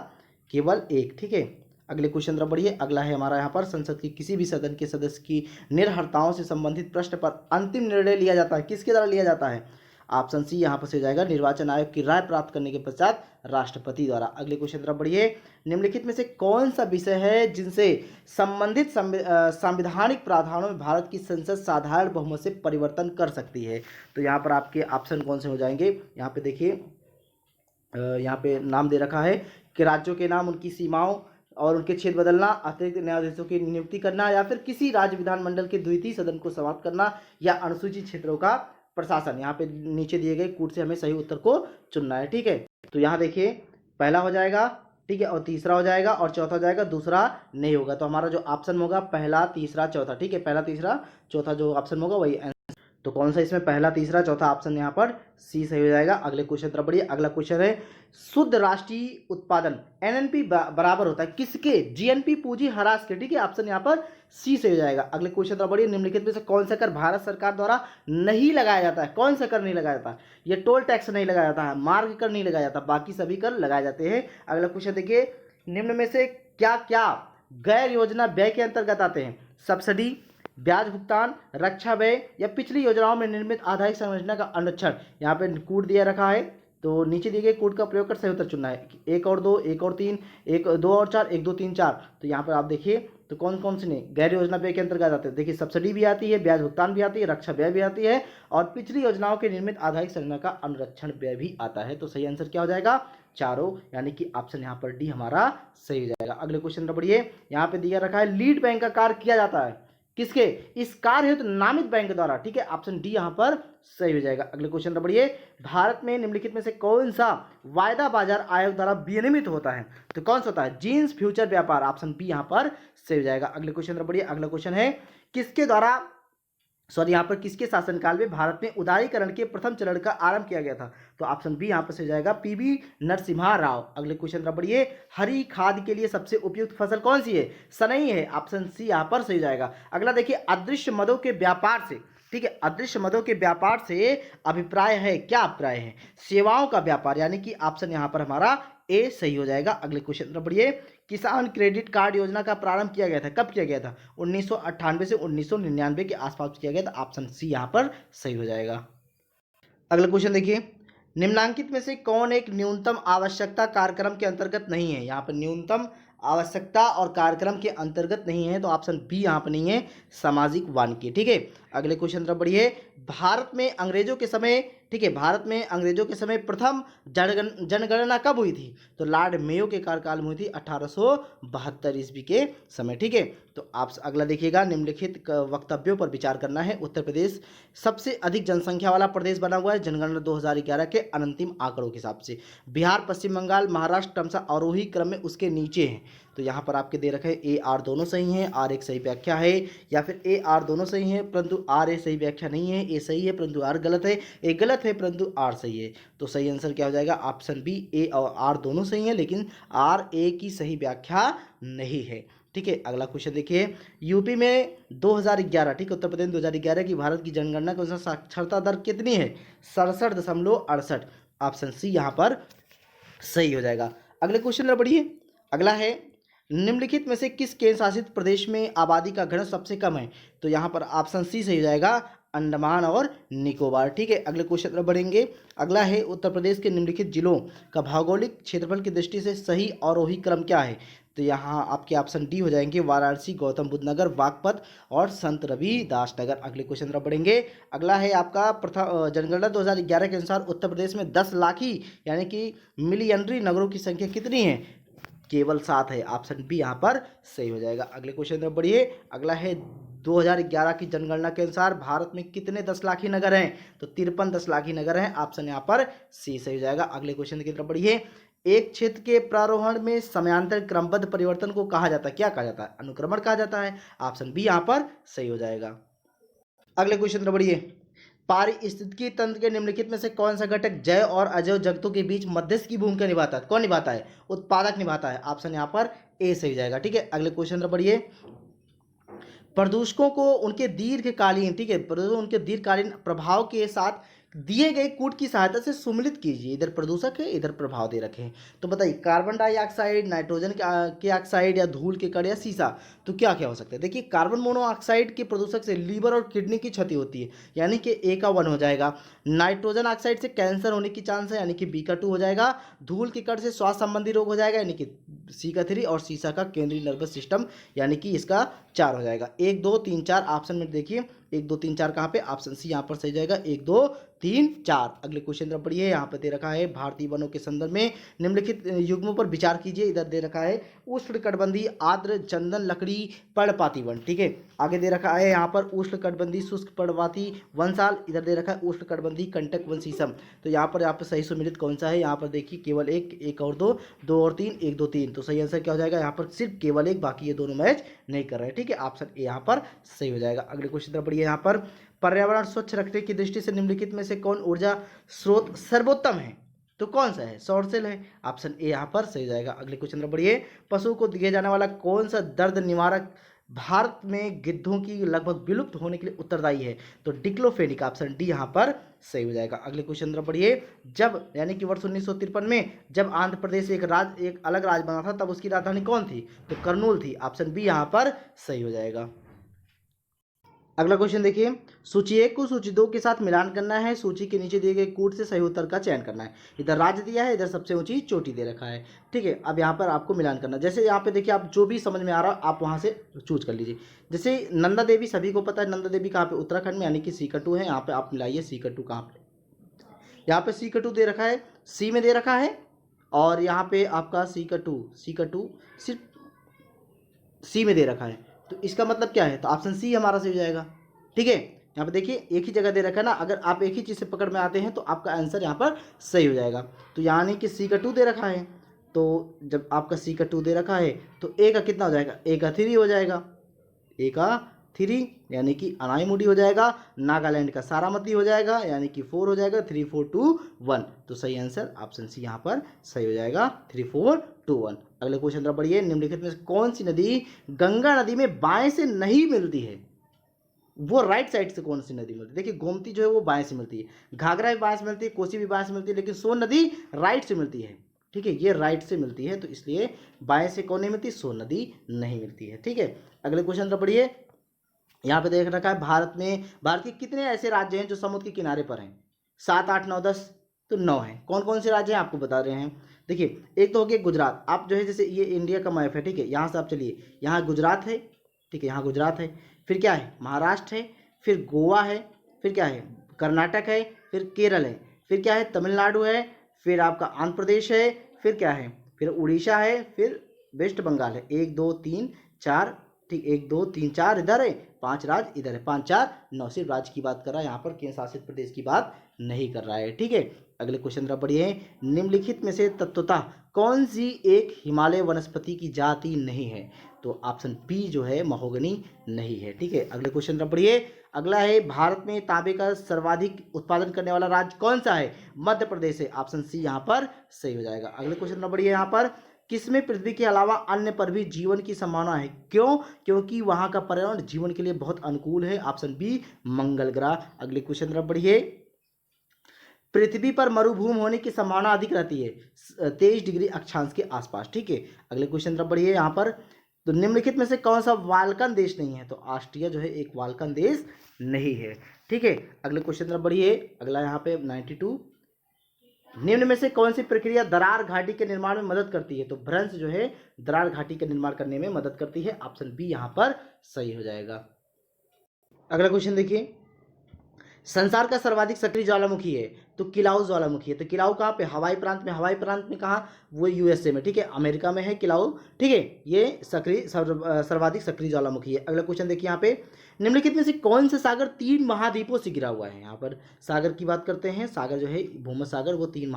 केवल एक, ठीक है। अगले क्वेश्चन तरफ बढ़िए। अगला है हमारा यहाँ पर संसद की किसी भी सदन के सदस्य की निर्भरताओं से संबंधित प्रश्न पर अंतिम निर्णय लिया जाता है, किसके द्वारा लिया जाता है? ऑप्शन सी यहाँ पर से हो जाएगा, निर्वाचन आयोग की राय प्राप्त करने के पश्चात राष्ट्रपति द्वारा। अगले क्वेश्चन तरफ बढ़िए। निम्नलिखित में से कौन सा विषय है जिनसे संबंधित संवैधानिक प्रावधानों में भारत की संसद साधारण बहुमत से परिवर्तन कर सकती है? तो यहाँ पर आपके ऑप्शन कौन से हो जाएंगे? यहाँ पे देखिए, यहाँ पे नाम दे रखा है कि राज्यों के नाम, उनकी सीमाओं और उनके क्षेत्र बदलना, अतिरिक्त न्यायाधीशों की नियुक्ति करना, या फिर किसी राज्य विधानमंडल के द्वितीय सदन को समाप्त करना, या अनुसूचित क्षेत्रों का प्रशासन। यहाँ पे नीचे दिए गए कूट से हमें सही उत्तर को चुनना है, ठीक है। तो यहाँ देखिए, पहला हो जाएगा, ठीक है, और तीसरा हो जाएगा, और चौथा हो जाएगा, दूसरा नहीं होगा। तो हमारा जो ऑप्शन होगा पहला, तीसरा, चौथा, ठीक है, पहला, तीसरा, चौथा जो ऑप्शन होगा वही। तो कौन सा इसमें पहला, तीसरा, चौथा ऑप्शन यहाँ पर सी सही हो जाएगा। अगले क्वेश्चन तरफ बढ़िए। अगला क्वेश्चन है, शुद्ध राष्ट्रीय उत्पादन एनएनपी बराबर होता है किसके? जीएनपी पूंजी ह्रास के, ठीक है, ऑप्शन यहाँ पर सी से हो जाएगा। अगले क्वेश्चन तरफ बढ़िए। निम्नलिखित में से कौन सा कर भारत सरकार द्वारा नहीं लगाया जाता है? कौन सा कर नहीं लगाया जाता? ये टोल टैक्स नहीं लगाया जाता है, मार्ग कर नहीं लगाया जाता, बाकी सभी कर लगाए जाते हैं। अगला क्वेश्चन देखिए, निम्न में से क्या क्या गैर योजना व्यय के अंतर्गत आते हैं? सब्सिडी, ब्याज भुगतान, रक्षा व्यय, या पिछली योजनाओं में निर्मित आधारिक संरचना का अनुरक्षण। यहाँ पे कूट दिया रखा है, तो नीचे दिए गए कोड का प्रयोग कर सही उत्तर चुनना है। 1 और 2, 1 और 3, 1, 2 और 4, 1, 2, 3, 4। तो यहाँ पर आप देखिए, तो कौन कौन से नहीं गैर योजना व्यय के अंतर्गत आते हैं? देखिए, सब्सिडी भी आती है, ब्याज भुगतान भी आती है, रक्षा व्यय भी आती है, और पिछली योजनाओं के निर्मित आधारिक संरचना का अनुरक्षण व्यय भी आता है। तो सही आंसर क्या हो जाएगा? चारों, यानी कि ऑप्शन यहाँ पर डी हमारा सही हो जाएगा। अगले क्वेश्चन पर बढ़िए। यहाँ पे दिया रखा है, लीड बैंक का कार्य किया जाता है किसके? इस कार्य हेतु नामित बैंक द्वारा, ठीक है, ऑप्शन डी यहां पर सही हो जाएगा। अगले क्वेश्चन पर बढ़िए। भारत में निम्नलिखित में से कौन सा वायदा बाजार आयोग द्वारा विनियमित होता है? तो कौन सा होता है? जींस फ्यूचर व्यापार, ऑप्शन बी यहां पर सही हो जाएगा। अगले क्वेश्चन पर बढ़िए। अगला क्वेश्चन है, किसके द्वारा यहाँ पर किसके शासनकाल में भारत में उदारीकरण के प्रथम चरण का आरंभ किया गया था? तो ऑप्शन बी यहाँ पर से जाएगा, पीवी नरसिम्हा राव। अगले क्वेश्चन तरफ बढ़िए। हरी खाद के लिए सबसे उपयुक्त फसल कौन सी है? सनई है, ऑप्शन सी यहाँ पर सही जाएगा। अगला देखिए, अदृश्य मदों के व्यापार से, ठीक है, अदृश्य मदों के व्यापार से अभिप्राय है, क्या अभिप्राय है? सेवाओं का व्यापार, यानी कि ऑप्शन यहाँ पर हमारा ए सही हो जाएगा। अगले क्वेश्चन तरफ बढ़िए। किसान क्रेडिट कार्ड योजना का प्रारंभ किया गया था, कब किया गया था? 1998 से 1999 के आसपास किया गया था, ऑप्शन सी यहाँ पर सही हो जाएगा। अगला क्वेश्चन देखिए, निम्नांकित में से कौन एक न्यूनतम आवश्यकता कार्यक्रम के अंतर्गत नहीं है? यहाँ पर न्यूनतम आवश्यकता और कार्यक्रम के अंतर्गत नहीं है, तो ऑप्शन बी यहाँ पर नहीं है, सामाजिक वानिकी, ठीक है। अगले क्वेश्चन तरफ बढ़िए। भारत में अंग्रेजों के समय, ठीक है, भारत में अंग्रेजों के समय प्रथम जनगणना कब हुई थी? तो लॉर्ड मेयो के कार्यकाल में हुई थी, 1872 ईस्वी के समय, ठीक है। तो आप अगला देखिएगा, निम्नलिखित वक्तव्यों पर विचार करना है। उत्तर प्रदेश सबसे अधिक जनसंख्या वाला प्रदेश बना हुआ है जनगणना 2011 के अंतिम आंकड़ों के हिसाब से। बिहार, पश्चिम बंगाल, महाराष्ट्र क्रमशः आरोही क्रम में उसके नीचे हैं। तो यहाँ पर आपके दे रखे ए आर दोनों सही हैं, आर एक सही व्याख्या है, या फिर ए आर दोनों सही हैं परंतु आर ए सही व्याख्या नहीं है, ए सही है परंतु आर गलत है, ए गलत है परंतु आर सही है। तो सही आंसर क्या हो जाएगा? ऑप्शन बी, ए और आर दोनों सही हैं लेकिन आर ए की सही व्याख्या नहीं है, ठीक है। अगला क्वेश्चन देखिए, यूपी में 2011, ठीक है, उत्तर प्रदेश 2011 की भारत की जनगणना के अनुसार साक्षरता दर कितनी है? 67.68, ऑप्शन सी यहाँ पर सही हो जाएगा। अगले क्वेश्चन पर बढ़िए। अगला है, निम्नलिखित में से किस केंद्र शासित प्रदेश में आबादी का घनत्व सबसे कम है? तो यहाँ पर ऑप्शन सी सही हो जाएगा, अंडमान और निकोबार, ठीक है। अगले क्वेश्चन पर बढ़ेंगे। अगला है, उत्तर प्रदेश के निम्नलिखित जिलों का भौगोलिक क्षेत्रफल की दृष्टि से सही आरोही क्रम क्या है? तो यहाँ आपके ऑप्शन डी हो जाएंगे, वाराणसी, गौतम बुद्ध नगर, बागपत और संत रविदास नगर। अगले क्वेश्चन तरफ बढ़ेंगे। अगला है आपका प्रथम जनगणना 2011 के अनुसार उत्तर प्रदेश में 10 लाखी यानी कि मिलियनरी नगरों की संख्या कितनी है? केवल 7 है, ऑप्शन बी यहाँ पर सही हो जाएगा। अगले क्वेश्चन तरफ बढ़िए। अगला है, 2011 की जनगणना के अनुसार भारत में कितने 10 लाखी नगर हैं? तो 53 10 लाखी नगर हैं, ऑप्शन यहाँ पर सी सही हो जाएगा। अगले क्वेश्चन की तरफ बढ़िए। एक क्षेत्र के प्रारोहण में समयांतर क्रमबद्ध परिवर्तन को कहा जाता है, क्या कहा जाता है? अनुक्रमण कहा जाता है, ऑप्शन बी यहाँ पर सही हो जाएगा। अगले क्वेश्चन तरफ बढ़िए। पारिस्थितिकी तंत्र के निम्नलिखित में से कौन सा घटक जैव और अजैव जगतों के बीच मध्यस्थ की भूमिका निभाता है? कौन निभाता है? उत्पादक निभाता है, ऑप्शन यहाँ पर ए सही हो जाएगा, ठीक है। अगले क्वेश्चन तरफ बढ़िए। प्रदूषकों को उनके दीर्घकालीन, ठीक है, उनके दीर्घकालीन प्रभाव के साथ दिए गए कूट की सहायता से सुमिलित कीजिए। इधर प्रदूषक है, इधर प्रभाव दे रखे हैं। तो बताइए कार्बन डाइऑक्साइड, नाइट्रोजन के ऑक्साइड या धूल के कण या सीसा, तो क्या क्या हो सकता है। देखिए कार्बन मोनोऑक्साइड के प्रदूषक से लीवर और किडनी की क्षति होती है, यानी कि ए का 1 हो जाएगा। नाइट्रोजन ऑक्साइड से कैंसर होने की चांस है, यानी कि बी का 2 हो जाएगा। धूल के कण से श्वास संबंधी रोग हो जाएगा, यानी कि सी का 3। और सीसा का केंद्रीय नर्वस सिस्टम, यानी कि इसका 4 हो जाएगा। 1 2 3 4 ऑप्शन में देखिए 1 2 3 4 कहाँ पे, ऑप्शन सी यहाँ पर सही जाएगा। 1 2 3 4। अगले क्वेश्चन तरफ पढ़िए, यहाँ पर दे रखा है भारतीय वनों के संदर्भ में निम्नलिखित युग्मों पर विचार कीजिए। इधर दे रखा है उष्णकटिबंधीय आर्द्र चंदन लकड़ी पर्णपाती वन, ठीक है। आगे दे रखा है यहाँ पर उष्णकटिबंधीय शुष्क पर्णपाती वनसाल, इधर दे रखा है उष्णकटिबंधीय कंटक वन शीशम। तो यहाँ पर सही सुमिलित कौन सा है, यहाँ पर देखिए केवल एक और दो, 2 और 3, 1 2 3। तो सही आंसर क्या हो जाएगा, यहाँ पर सिर्फ केवल एक, बाकी ये दोनों मैच नहीं कर रहे हैं, ठीक है। ऑप्शन ए यहाँ पर सही हो जाएगा। अगले क्वेश्चन तरफ बढ़िए, यहाँ पर पर्यावरण स्वच्छ रखने की दृष्टि से निम्नलिखित में से कौन ऊर्जा स्रोत सर्वोत्तम है, तो कौन सा है, सौर सेल है। ऑप्शन ए यहाँ पर सही हो जाएगा। अगले क्वेश्चन तरफ बढ़िए, पशु को दिया जाने वाला कौन सा दर्द निवारक भारत में गिद्धों की लगभग विलुप्त होने के लिए उत्तरदायी है, तो डिक्लोफेनिक, ऑप्शन डी यहाँ पर सही हो जाएगा। अगले क्वेश्चन तरफ बढ़िए, जब यानी कि वर्ष 1953 में जब आंध्र प्रदेश एक अलग राज्य बना था, तब उसकी राजधानी कौन थी, तो कर्नूल थी। ऑप्शन बी यहाँ पर सही हो जाएगा। अगला क्वेश्चन देखिए, सूची 1 को सूची 2 के साथ मिलान करना है। सूची के नीचे दिए गए कूट से सही उत्तर का चयन करना है। इधर राज्य दिया है, इधर सबसे ऊंची चोटी दे रखा है, ठीक है। अब यहाँ पर आपको मिलान करना, जैसे यहाँ पे देखिए आप जो भी समझ में आ रहा है आप वहाँ से चूज कर लीजिए। जैसे नंदा देवी, सभी को पता है नंदा देवी कहाँ पे, उत्तराखंड में, यानी कि सी का 2 है। यहाँ पे आप मिलाइए सी का 2 कहाँ पे, यहाँ पे सी का 2 दे रखा है, सी में दे रखा है। और यहाँ पे आपका सी का 2 सिर्फ सी में दे रखा है, तो इसका मतलब क्या है, तो ऑप्शन सी हमारा सही हो जाएगा, ठीक है। यहाँ पे देखिए एक ही जगह दे रखा है ना, अगर आप एक ही चीज़ से पकड़ में आते हैं तो आपका आंसर यहाँ पर सही हो जाएगा। तो यानी कि सी का 2 दे रखा है, तो जब आपका सी का 2 दे रखा है तो ए का कितना हो जाएगा, ए का 3 हो जाएगा। ए का 3 यानी कि अनाईमुडी हो जाएगा। नागालैंड का सारामती हो जाएगा, यानी कि 4 हो जाएगा। 3 4 2 1, तो सही आंसर ऑप्शन सी यहाँ पर सही हो जाएगा, 3 4 2 1। अगले क्वेश्चन तरफ बढ़िए, निम्नलिखित में से कौन सी नदी गंगा नदी में बाएं से नहीं मिलती है, वो राइट साइड से कौन सी नदी मिलती है। देखिए गोमती जो है वो बाएं से मिलती है, घाघरा भी बाएं से मिलती है, कोसी भी बाएं से मिलती है, लेकिन सोन नदी राइट से मिलती है, ठीक है। ये राइट से मिलती है, तो इसलिए बाएं से कौन नहीं मिलती, सोन नदी नहीं मिलती है, ठीक है। अगले क्वेश्चन तरफ बढ़िए, यहाँ पे देख रखा है भारत के कितने ऐसे राज्य हैं जो समुद्र के किनारे पर हैं, 7 8 9 10, तो 9 हैं। कौन कौन से राज्य हैं आपको बता रहे हैं। देखिए एक तो हो गया गुजरात, आप जो है जैसे ये इंडिया का मैप है, ठीक है, यहाँ से आप चलिए, यहाँ गुजरात है, ठीक है, यहाँ गुजरात है, फिर क्या है, महाराष्ट्र है, फिर गोवा है, फिर क्या है, कर्नाटक है, फिर केरल है, फिर क्या है, तमिलनाडु है, फिर आपका आंध्र प्रदेश है, फिर क्या है, फिर उड़ीसा है, फिर वेस्ट बंगाल है। 1 2 3 4, ठीक, 1 2 3 4 इधर है, 5 राज्य इधर है, 5 4 9, सिर्फ राज्य की बात कर रहा है, यहाँ पर केंद्र शासित प्रदेश की बात नहीं कर रहा है, ठीक है। अगले क्वेश्चन तरफ बढ़िए, निम्नलिखित में से तत्वतः कौन सी एक हिमालय वनस्पति की जाति नहीं है, तो ऑप्शन बी जो है महोगनी नहीं है, ठीक है। अगले क्वेश्चन तरफ बढ़िए, अगला है भारत में तांबे का सर्वाधिक उत्पादन करने वाला राज्य कौन सा है, मध्य प्रदेश है, ऑप्शन सी यहाँ पर सही हो जाएगा। अगले क्वेश्चन तरफ बढ़िए, यहाँ पर किसमें पृथ्वी के अलावा अन्य पर भी जीवन की संभावना है, क्यों, क्योंकि वहां का पर्यावरण जीवन के लिए बहुत अनुकूल है, ऑप्शन बी मंगल ग्रह। अगले क्वेश्चन तरफ बढ़िए, पृथ्वी पर मरुभूमि होने की संभावना अधिक रहती है 23 डिग्री अक्षांश के आसपास, ठीक है। अगले क्वेश्चन तरफ बढ़िए, यहाँ पर तो निम्नलिखित में से कौन सा बाल्कन देश नहीं है, तो ऑस्ट्रिया जो है एक बाल्कन देश नहीं है, ठीक है। अगले क्वेश्चन तरफ बढ़िए, अगला यहाँ पे 92, निम्न में से कौन सी प्रक्रिया दरार घाटी के निर्माण में मदद करती है, तो भ्रंश जो है दरार घाटी का निर्माण करने में मदद करती है, ऑप्शन बी यहाँ पर सही हो जाएगा। अगला क्वेश्चन देखिए, संसार का सर्वाधिक सक्रिय ज्वालामुखी है, तो किलाउ ज्वालामुखी है। तो किलाउ कहाँ पे, हवाई प्रांत में कहाँ, वो यूएसए में, ठीक है, अमेरिका में है किलाउ, ठीक है। ये सर्वाधिक सक्रिय ज्वालामुखी है। अगला क्वेश्चन देखिए, यहाँ पे निम्नलिखित में से कौन सा सागर 3 महाद्वीपों से घिरा हुआ है। यहाँ पर सागर की बात करते हैं, सागर जो है भूमध्य सागर, वो 3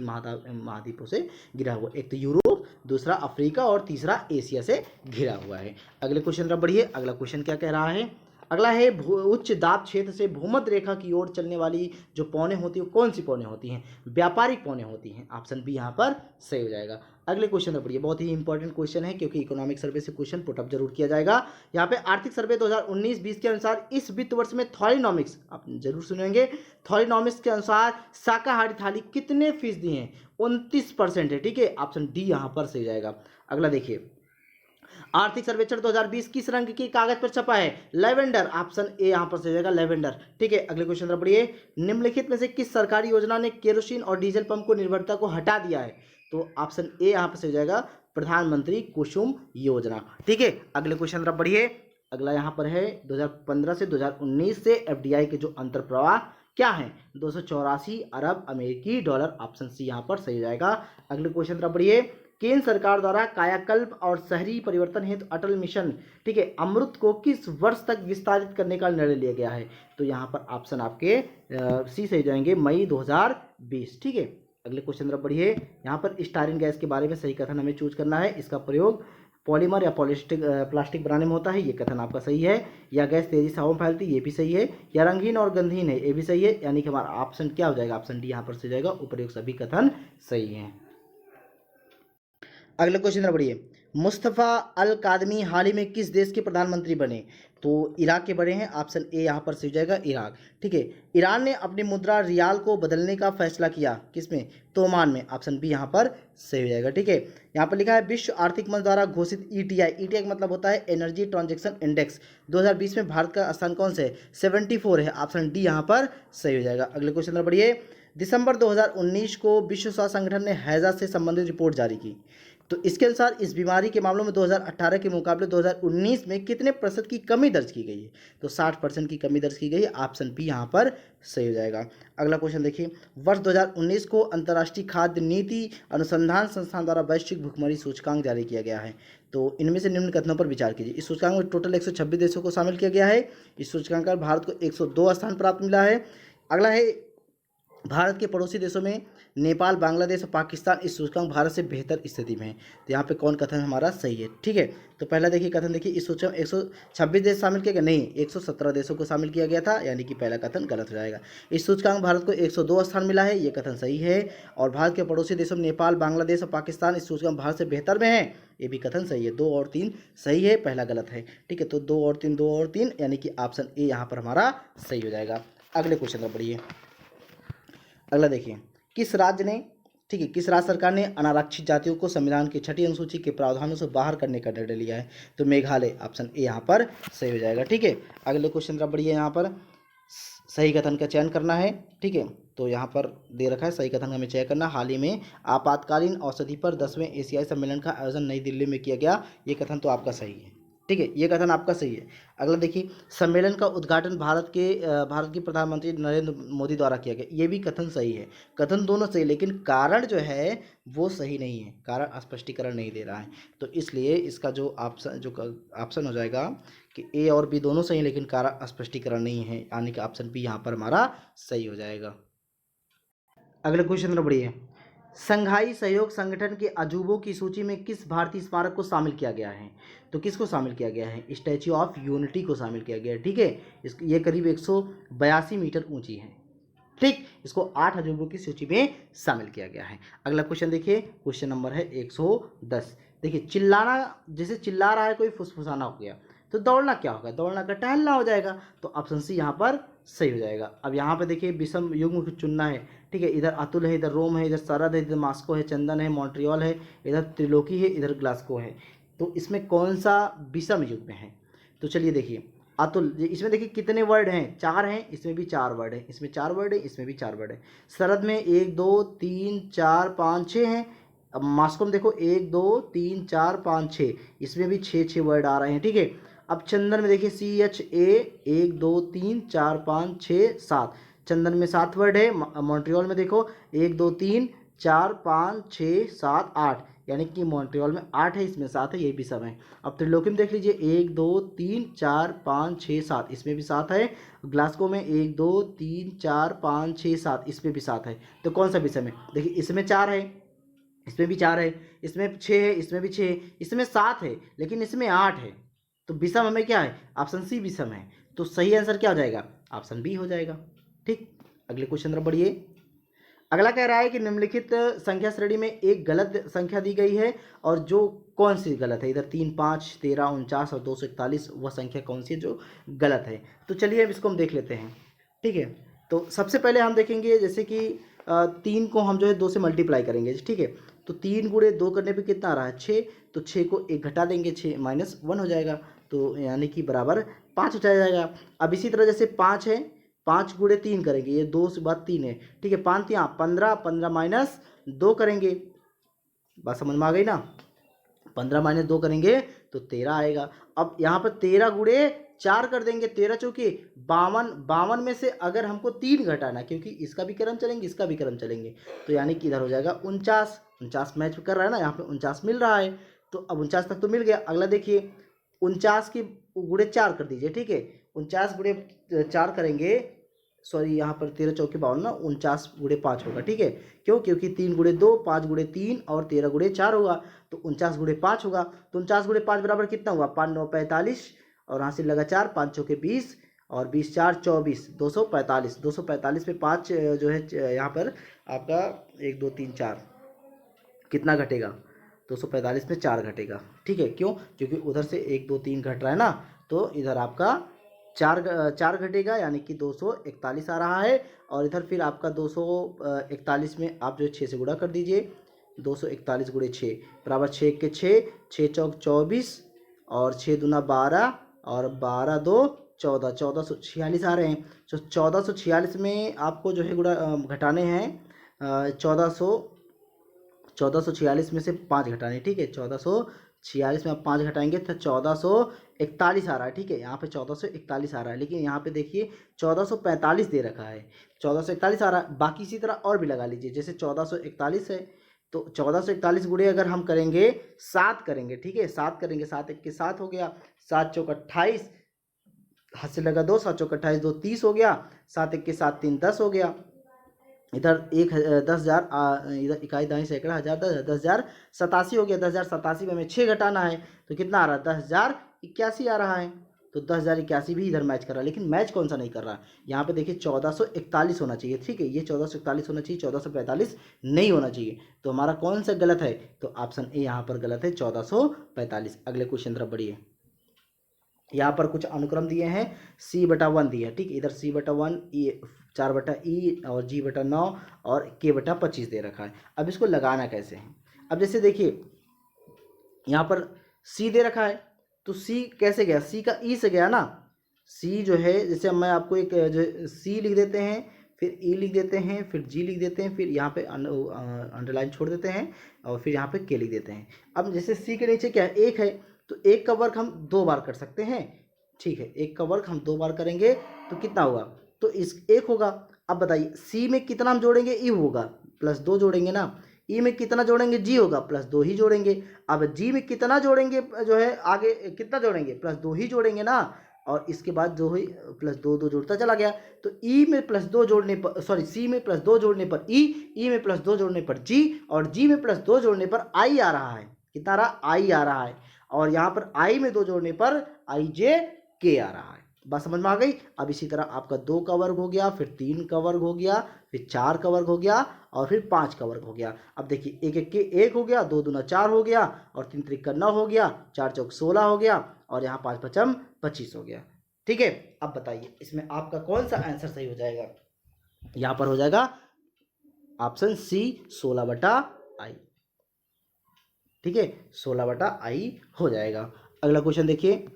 महाद्वीपों से घिरा हुआ, एक तो यूरोप, दूसरा अफ्रीका और तीसरा एशिया से घिरा हुआ है। अगले क्वेश्चन तरफ बढ़िए, अगला क्वेश्चन क्या कह रहा है, अगला है उच्च दाब क्षेत्र से भूमध्य रेखा की ओर चलने वाली जो पौने होती है वो कौन सी पौने होती हैं? व्यापारिक पौने होती हैं। ऑप्शन बी यहाँ पर सही हो जाएगा। अगले क्वेश्चन में पढ़िए, बहुत ही इंपॉर्टेंट क्वेश्चन है क्योंकि इकोनॉमिक सर्वे से क्वेश्चन पुटअप जरूर किया जाएगा। यहाँ पे आर्थिक सर्वे 2019-20 के अनुसार इस वित्त वर्ष में थॉरिनॉमिक्स, आप जरूर सुनेंगे, थॉरिनॉमिक्स के अनुसार शाकाहारी थाली कितने फीसदी हैं? 29% है। ठीक है, ऑप्शन डी यहाँ पर सही जाएगा। अगला देखिए, आर्थिक सर्वेक्षण 2020 किस रंग की कागज पर छपा है? लेवेंडर। ऑप्शन ए यहाँ पर सही जाएगा, लेवेंडर। ठीक है, अगले क्वेश्चन तरफ बढ़िए, निम्नलिखित में से किस सरकारी योजना ने केरोसिन और डीजल पंप को निर्भरता को हटा दिया है? तो ऑप्शन ए यहाँ पर सही जाएगा, प्रधानमंत्री कुसुम योजना। ठीक है, अगले क्वेश्चन तरफ बढ़िए, अगला यहाँ पर है 2015 से 2019 से एफडीआई के जो अंतर प्रवाह क्या है? 284 अरब अमेरिकी डॉलर। ऑप्शन सी यहाँ पर सही हो जाएगा। अगले क्वेश्चन तरफ बढ़िए, केंद्र सरकार द्वारा कायाकल्प और शहरी परिवर्तन हेतु अटल मिशन, ठीक है, अमृत को किस वर्ष तक विस्तारित करने का निर्णय लिया गया है? तो यहाँ पर ऑप्शन आपके सी सही जाएंगे, मई 2020। ठीक है, अगले क्वेश्चन तरफ बढ़िए, यहाँ पर स्टायरीन गैस के बारे में सही कथन हमें चूज करना है। इसका प्रयोग पॉलीमर या प्लास्टिक बनाने में होता है, ये कथन आपका सही है। या गैस तेजी से हवा में फैलती, ये भी सही है। या रंगीन और गंधहीन है, ये भी सही है। यानी कि हमारा ऑप्शन क्या हो जाएगा? ऑप्शन डी यहाँ पर सही जाएगा, उपयुक्त सभी कथन सही हैं। अगले क्वेश्चन पर बढ़िए, मुस्तफ़ा अल कादमी हाल ही में किस देश के प्रधानमंत्री बने? तो इराक के बने हैं। ऑप्शन ए यहाँ पर सही हो जाएगा, इराक। ठीक है, ईरान ने अपनी मुद्रा रियाल को बदलने का फैसला किया, किसमें? तो ओमान में। ऑप्शन बी यहाँ पर सही हो जाएगा। ठीक है, यहाँ पर लिखा है विश्व आर्थिक मंच द्वारा घोषित ईटीआई, ईटीआई का मतलब होता है एनर्जी ट्रांजैक्शन इंडेक्स, 2020 में भारत का स्थान कौन से है? 74 है। ऑप्शन डी यहाँ पर सही हो जाएगा। अगले क्वेश्चन पर बढ़िए, दिसंबर 2019 को विश्व स्वास्थ्य संगठन ने हैजा से संबंधित रिपोर्ट जारी की। तो इसके अनुसार इस बीमारी के मामलों में 2018 के मुकाबले 2019 में कितने प्रतिशत की कमी दर्ज की गई है? तो 60% की कमी दर्ज की गई है। ऑप्शन बी यहाँ पर सही हो जाएगा। अगला क्वेश्चन देखिए, वर्ष 2019 को अंतर्राष्ट्रीय खाद्य नीति अनुसंधान संस्थान द्वारा वैश्विक भुखमरी सूचकांक जारी किया गया है। तो इनमें से निम्न कथनों पर विचार कीजिए। इस सूचकांक में टोटल 126 देशों को शामिल किया गया है। इस सूचकांक पर भारत को 102 स्थान प्राप्त मिला है। अगला है, भारत के पड़ोसी देशों में नेपाल, बांग्लादेश और पाकिस्तान इस सूचकांक भारत से बेहतर स्थिति में है। तो यहाँ पे कौन कथन हमारा सही है? ठीक है, तो पहला देखिए कथन देखिए, इस सूचकांक 126 देश शामिल किया गया, नहीं 117 देशों को शामिल किया गया था, यानी कि पहला कथन गलत हो जाएगा। इस सूचकांक भारत को 102 स्थान मिला है, ये कथन सही है। और भारत के पड़ोसी देशों में नेपाल, बांग्लादेश और पाकिस्तान इस सूचकांक भारत से बेहतर में है, ये भी कथन सही है। 2 और 3 सही है, पहला गलत है। ठीक है, तो 2 और 3, 2 और 3, यानी कि ऑप्शन ए यहाँ पर हमारा सही हो जाएगा। अगले क्वेश्चन पर बढ़िए, अगला देखिए, किस राज्य ने, ठीक है, किस राज्य सरकार ने अनारक्षित जातियों को संविधान की 6ठी अनुसूची के प्रावधानों से बाहर करने का निर्णय लिया है? तो मेघालय। ऑप्शन ए यहाँ पर सही हो जाएगा। ठीक है, अगले क्वेश्चन तरफ बढ़िए, यहाँ पर सही कथन का चयन करना है। ठीक है, तो यहाँ पर दे रखा है सही कथन हमें चयन करना। हाल ही में आपातकालीन औषधि पर 10वें एशियाई सम्मेलन का आयोजन नई दिल्ली में किया गया, ये कथन तो आपका सही है। ठीक है, ये कथन आपका सही है। अगला देखिए, सम्मेलन का उद्घाटन भारत के प्रधानमंत्री नरेंद्र मोदी द्वारा किया गया, ये भी कथन सही है। कथन दोनों सही, लेकिन कारण जो है वो सही नहीं है, कारण स्पष्टीकरण नहीं दे रहा है। तो इसलिए इसका जो ऑप्शन हो जाएगा कि ए और बी दोनों सही, लेकिन कारण स्पष्टीकरण नहीं है, यानी कि ऑप्शन बी यहाँ पर हमारा सही हो जाएगा। अगले क्वेश्चन में बढ़िए, संघाई सहयोग संगठन के अजूबों की सूची में किस भारतीय स्मारक को शामिल किया गया है? तो किसको शामिल किया गया है? स्टैच्यू ऑफ यूनिटी को शामिल किया गया है। ठीक है, ये करीब 182 मीटर ऊंची है। ठीक, इसको 8 अजूबों की सूची में शामिल किया गया है। अगला क्वेश्चन देखिए, क्वेश्चन नंबर है 110। देखिए, चिल्लाना, जैसे चिल्ला रहा है कोई, फुसफुसाना हो गया, तो दौड़ना क्या होगा? दौड़ना का टहलना हो जाएगा। तो ऑप्शन सी यहाँ पर सही हो जाएगा। अब यहाँ पे देखिए, विषम युग्म को चुनना है। ठीक है, इधर अतुल है, इधर रोम है, इधर सरद है, इधर मास्को है, चंदन है, मॉन्ट्रियल है, इधर त्रिलोकी है, इधर ग्लास्को है। तो इसमें कौन सा विषम युग्म है? तो चलिए देखिए, अतुल, इसमें देखिए कितने वर्ड हैं? 4 हैं, इसमें भी 4 वर्ड है, इसमें 4 वर्ड है, इसमें भी 4 वर्ड है। सरद में 1 2 3 4 5 6 हैं। अब मास्को में देखो 1 2 3 4 5 6, इसमें भी 6 वर्ड आ रहे हैं। ठीक है, अब चंदन में देखिए CHA 1 2 3 4 5 6 7, चंदन में 7 वर्ड है। मॉन्ट्रियल में देखो 1 2 3 4 5 6 7 8, यानी कि मॉन्ट्रियल में 8 है, इसमें 7 है, ये भी सब है। अब त्रिलोकी में देख लीजिए 1 2 3 4 5 6 7, इसमें भी 7 है। ग्लास्को में 1 2 3 4 5 6 7, इसमें भी 7 है। तो कौन सा विषम है? देखिए, इसमें 4 है, इसमें भी 4 है, इसमें 6 है, इसमें भी 6 है, इसमें 7 है, लेकिन इसमें 8 है। तो विषम हमें क्या है? ऑप्शन सी विषम है। तो सही आंसर क्या हो जाएगा? ऑप्शन बी हो जाएगा। ठीक, अगले क्वेश्चन तरफ बढ़िए। अगला कह रहा है कि निम्नलिखित संख्या श्रेणी में एक गलत संख्या दी गई है, और जो कौन सी गलत है? इधर 3, 5, 13, 49 और 241, वह संख्या कौन सी है जो गलत है? तो चलिए अब इसको हम देख लेते हैं। ठीक है, तो सबसे पहले हम देखेंगे जैसे कि 3 को हम जो है 2 से मल्टीप्लाई करेंगे। ठीक है, तो 3 गुणे 2 करने पे कितना आ रहा है? 6। तो 6 को 1 घटा देंगे, 6 माइनस 1 हो जाएगा, तो यानी कि बराबर 5 हो जाएगा। अब इसी तरह जैसे 5 है, 5 गुणे 3 करेंगे, ये 2 से बाद 3 है। ठीक है, 5 3 15, 15 माइनस 2 करेंगे, बात समझ में आ गई ना? 15 माइनस 2 करेंगे तो 13 आएगा। अब यहाँ पर 13 गुणे 4 कर देंगे, 13 चौके 52, 52 में से अगर हमको 3 घटाना, क्योंकि इसका भी क्रम चलेंगे इसका भी क्रम चलेंगे, तो यानी कि इधर हो जाएगा 49। 49 मैच कर रहा है ना, यहाँ पे 49 मिल रहा है, तो अब 49 तक तो मिल गया। अगला देखिए 49 की गुणे 4 कर दीजिए। ठीक है, 49 गुणे 4 करेंगे, सॉरी यहाँ पर 13 चौके 52 ना, 49 गुणे 5 होगा। ठीक है, क्यों? क्योंकि 3 गुणे 2, 5 गुणे 3 और 13 गुणे 4 होगा, तो 49 गुणे 5 होगा। तो 49 गुणे 5 बराबर कितना हुआ? 5 9 45, और यहाँ से लगा 4, 5 चौके 20 और 20 4 24, 245। 245 पे 5 जो है यहाँ पर आपका 1 2 3 4 कितना घटेगा? 245 में 4 घटेगा। ठीक है, क्यों? क्योंकि उधर से 1 2 3 घट रहा है ना, तो इधर आपका 4 घटेगा, यानी कि 241 आ रहा है। और इधर फिर आपका 241 में आप जो है 6 से गुणा कर दीजिए। 241 गुणे 6 बराबर 6 के 6, 6 चौक 24 और 6 दूना 12 और 12 2 14, 1446 आ रहे हैं। तो 1446 में आपको जो है गुणा घटाने हैं 1446 में से 5 घटाने। ठीक है, 1446 में आप 5 घटाएंगे तो 1441 आ रहा है। ठीक है, यहाँ पे 1441 आ रहा है, लेकिन यहाँ पे देखिए 1445 दे रखा है, 1441 आ रहा है। बाकी इसी तरह और भी लगा लीजिए, जैसे 1441 है, तो 1441 गुणे अगर हम करेंगे 7 करेंगे। ठीक है, 7 करेंगे, 7 1 के 7 हो गया, 7 चौक 28, हाथ से लगा 2, 7 चौक 28, 2 30 हो गया, 7 1 के 7 3 10 हो गया। इधर 10,000, इधर इकाई दाई सैकड़ा हज़ार 10,000 87 हो गया। 10,087 में हमें 6 घटाना है, तो कितना आ रहा है? 10,081 आ रहा है। तो 10,081 भी इधर मैच कर रहा है, लेकिन मैच कौन सा नहीं कर रहा? यहाँ पे देखिए 1441 होना चाहिए। ठीक है, ये 1441 होना चाहिए, 1445 नहीं होना चाहिए। तो हमारा कौन सा गलत है? तो ऑप्शन ए यहाँ पर गलत है, 1445। अगले क्वेश्चन तरफ बढ़िए। यहाँ पर कुछ अनुक्रम दिए हैं, C/1 दिए हैं। ठीक, इधर C/1, E 4/E और G/9 और K/25 दे रखा है। अब इसको लगाना कैसे है? अब जैसे देखिए यहाँ पर C दे रखा है, तो C कैसे गया? C का E से गया ना। C जो है, जैसे मैं आपको एक जो C लिख देते हैं, फिर E लिख देते हैं, फिर G लिख देते हैं, फिर यहाँ पे अंडरलाइन छोड़ देते हैं, और फिर यहाँ पे K लिख देते हैं। अब जैसे C के नीचे क्या है? 1 है, तो 1 का वर्ग हम 2 बार कर सकते हैं। ठीक है, 1 का वर्ग हम 2 बार करेंगे तो कितना होगा? तो इस 1 होगा। अब बताइए C में कितना हम जोड़ेंगे? E होगा, +2 जोड़ेंगे ना। E में कितना जोड़ेंगे? G होगा, +2 ही जोड़ेंगे। अब G में कितना जोड़ेंगे जो है आगे, कितना जोड़ेंगे? +2 ही जोड़ेंगे ना। और इसके बाद जो ही +2 2 जोड़ता चला गया, तो E में +2 जोड़ने पर, सॉरी C में +2 जोड़ने पर E में +2 जोड़ने पर G, और G में +2 जोड़ने पर I आ रहा है। कितना आ रहा? I आ रहा है। और यहाँ पर I में 2 जोड़ने पर IJK आ रहा है। बात समझ में आ गई? अब इसी तरह आपका 2 का वर्ग हो गया, फिर 3 का वर्ग हो गया, फिर 4 का वर्ग हो गया, और फिर 5 का वर्ग हो गया। अब देखिए 1 1 के 1 हो गया, 2 दूना 4 हो गया, और 3 3 9 हो गया, 4 चौक 16 हो गया, और यहाँ 5 5 25 हो गया। ठीक है, अब बताइए इसमें आपका कौन सा आंसर सही हो जाएगा? यहाँ पर हो जाएगा ऑप्शन C, 16/I। ठीक है, 16/I हो जाएगा। अगला क्वेश्चन देखिए,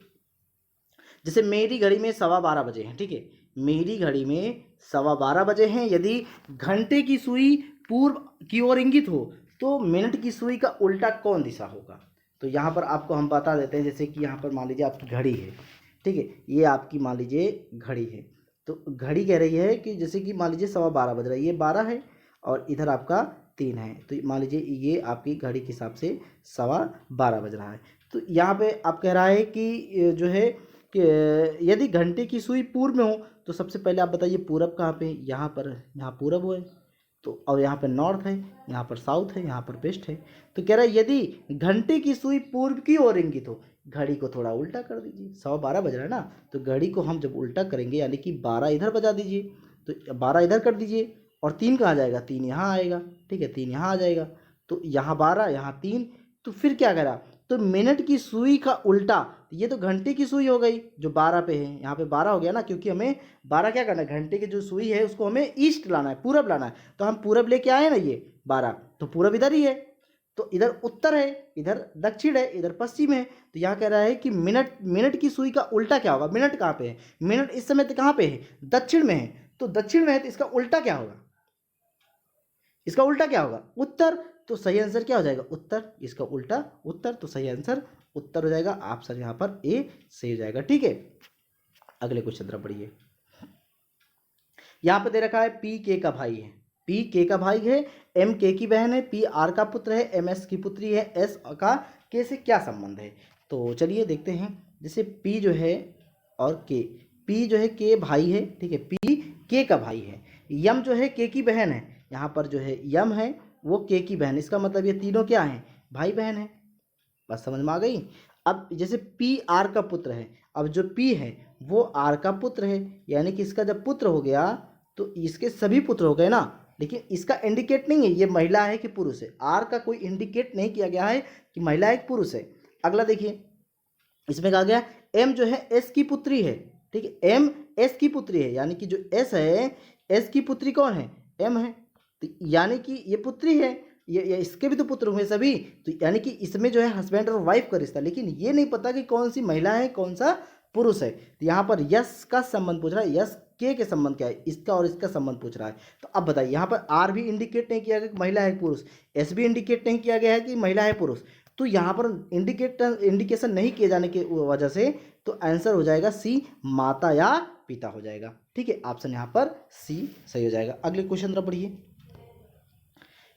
जैसे मेरी घड़ी में 12:15 बजे हैं। ठीक है, मेरी घड़ी में 12:15 बजे हैं। यदि घंटे की सुई पूर्व की ओर इंगित हो, तो मिनट की सुई का उल्टा कौन दिशा होगा? तो यहाँ पर आपको हम बता देते हैं, जैसे कि यहाँ पर मान लीजिए आपकी घड़ी है। ठीक है, ये आपकी मान लीजिए घड़ी है, तो घड़ी कह रही है कि जैसे कि मान लीजिए 12:15 बज रहा है, ये 12 है, और इधर आपका 3 है, तो मान लीजिए ये आपकी घड़ी के हिसाब से 12:15 बज रहा है। तो यहाँ पे आप कह रहा है कि जो है कि यदि घंटे की सुई पूर्व में हो, तो सबसे पहले आप बताइए पूरब कहाँ पे? यहाँ पर, यहाँ पूरब है, तो और यहाँ पर नॉर्थ है, यहाँ पर साउथ है, यहाँ पर वेस्ट है। तो कह रहा है यदि घंटे की सुई पूर्व की ओर इंगित हो, घड़ी को थोड़ा उल्टा कर दीजिए, 112 बज रहा है ना, तो घड़ी को हम जब उल्टा करेंगे यानी कि 12 इधर बजा दीजिए, तो 12 इधर कर दीजिए और 3 कहाँ जाएगा, 3 यहाँ आएगा, ठीक है, 3 यहाँ आ जाएगा, तो यहाँ 12 यहाँ 3, तो फिर क्या करा, तो मिनट की सुई का उल्टा, ये तो घंटे की सुई हो गई जो 12 पे है, यहाँ पे 12 हो गया ना, क्योंकि हमें 12 क्या करना है, घंटे की जो सुई है उसको हमें ईस्ट लाना है, पूरब लाना है, तो हम पूरब लेके आए ना, ये 12 तो पूरब इधर ही है, तो इधर उत्तर है, इधर दक्षिण है, इधर पश्चिम है, तो यहाँ कह रहा है कि मिनट की सुई का उल्टा क्या होगा, मिनट कहाँ पे है, मिनट इस समय तो कहाँ पे है, दक्षिण में है, तो दक्षिण में है तो इसका उल्टा क्या होगा, इसका उल्टा क्या होगा, उत्तर, तो सही आंसर क्या हो जाएगा, उत्तर, इसका उल्टा उत्तर, तो सही आंसर उत्तर हो जाएगा, ऑप्शन यहाँ पर ए सही हो जाएगा। ठीक है, अगले क्वेश्चन तरफ बढ़िए। यहाँ पे दे रखा है पी के का भाई है, पी के का भाई है, एम के की बहन है, पी आर का पुत्र है, एम एस की पुत्री है, एस का के से क्या संबंध है, तो चलिए देखते हैं। जैसे पी जो है और के, पी जो है के भाई है, ठीक है, पी के का भाई है, यम जो है के की बहन है, यहाँ पर जो है यम है वो के की बहन, इसका मतलब ये तीनों क्या है, भाई बहन है, बात समझ में आ गई। अब जैसे पी आर का पुत्र है, अब जो पी है वो आर का पुत्र है, यानी कि इसका जब पुत्र हो गया तो इसके सभी पुत्र हो गए ना, लेकिन इसका इंडिकेट नहीं है ये महिला है कि पुरुष है, आर का कोई इंडिकेट नहीं किया गया है कि महिला है कि पुरुष है। अगला देखिए, इसमें कहा गया एम जो है एस की पुत्री है, ठीक है, एम एस की पुत्री है, यानी कि जो एस है, एस की पुत्री कौन है, एम है, तो यानी कि ये पुत्री है, ये इसके भी तो पुत्र हुए सभी, तो यानी कि इसमें जो है हस्बैंड और वाइफ का रिश्ता, लेकिन ये नहीं पता कि कौन सी महिला है कौन सा पुरुष है, तो यहाँ पर यस का संबंध पूछ रहा है, यस के संबंध क्या है, इसका और इसका संबंध पूछ रहा है। तो अब बताइए, यहाँ पर आर भी इंडिकेट नहीं किया गया कि महिला है पुरुष, एस भी इंडिकेट नहीं किया गया है कि महिला है पुरुष, तो यहाँ पर इंडिकेशन नहीं किए जाने की वजह से तो आंसर हो जाएगा सी, माता या पिता हो जाएगा। ठीक है, ऑप्शन यहाँ पर सी सही हो जाएगा। अगले क्वेश्चन तरफ बढ़िए।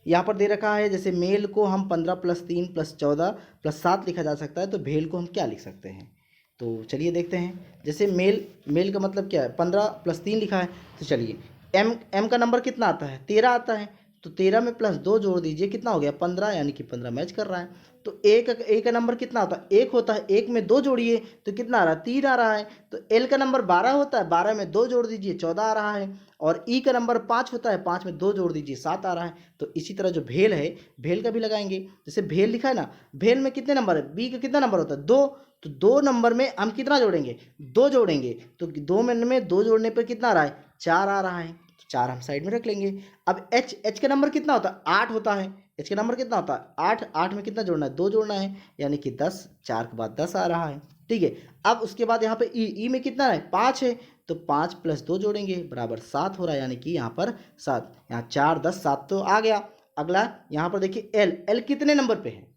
यहाँ पर दे रखा है जैसे मेल को हम 15 + 3 + 14 + 7 लिखा जा सकता है, तो भेल को हम क्या लिख सकते हैं, तो चलिए देखते हैं। जैसे मेल का मतलब क्या है, 15 + 3 लिखा है, तो चलिए एम का नंबर कितना आता है, 13 आता है, तो 13 में +2 जोड़ दीजिए, कितना हो गया 15, यानी कि 15 मैच कर रहा है। तो ए का नंबर कितना होता है, 1 होता है, 1 में 2 जोड़िए तो कितना आ रहा है, 3 आ रहा है। तो एल का नंबर 12 होता है, 12 में 2 जोड़ दीजिए 14 आ रहा है। और ई का नंबर 5 होता है, 5 में 2 जोड़ दीजिए 7 आ रहा है। तो इसी तरह जो भेल है, भेल का भी लगाएंगे। जैसे भेल लिखा है ना, भेल में कितने नंबर है, बी का कितना नंबर होता है 2, तो 2 नंबर में हम कितना जोड़ेंगे, 2 जोड़ेंगे, तो 2 में 2 जोड़ने पर कितना आ रहा है, 4 आ रहा है, तो 4 हम साइड में रख लेंगे। अब एच का नंबर कितना होता है, 8 होता है, एच का नंबर कितना होता है 8, 8 में कितना जोड़ना है, 2 जोड़ना है, यानी कि 10, 4 के बाद 10 आ रहा है। ठीक है, अब उसके बाद यहाँ पे ई में कितना है, 5 है, तो 5 + 2 जोड़ेंगे बराबर 7 हो रहा है, यानी कि यहाँ पर 7, यहाँ 4 10 7 तो आ गया। अगला यहाँ पर देखिए एल कितने नंबर पे है,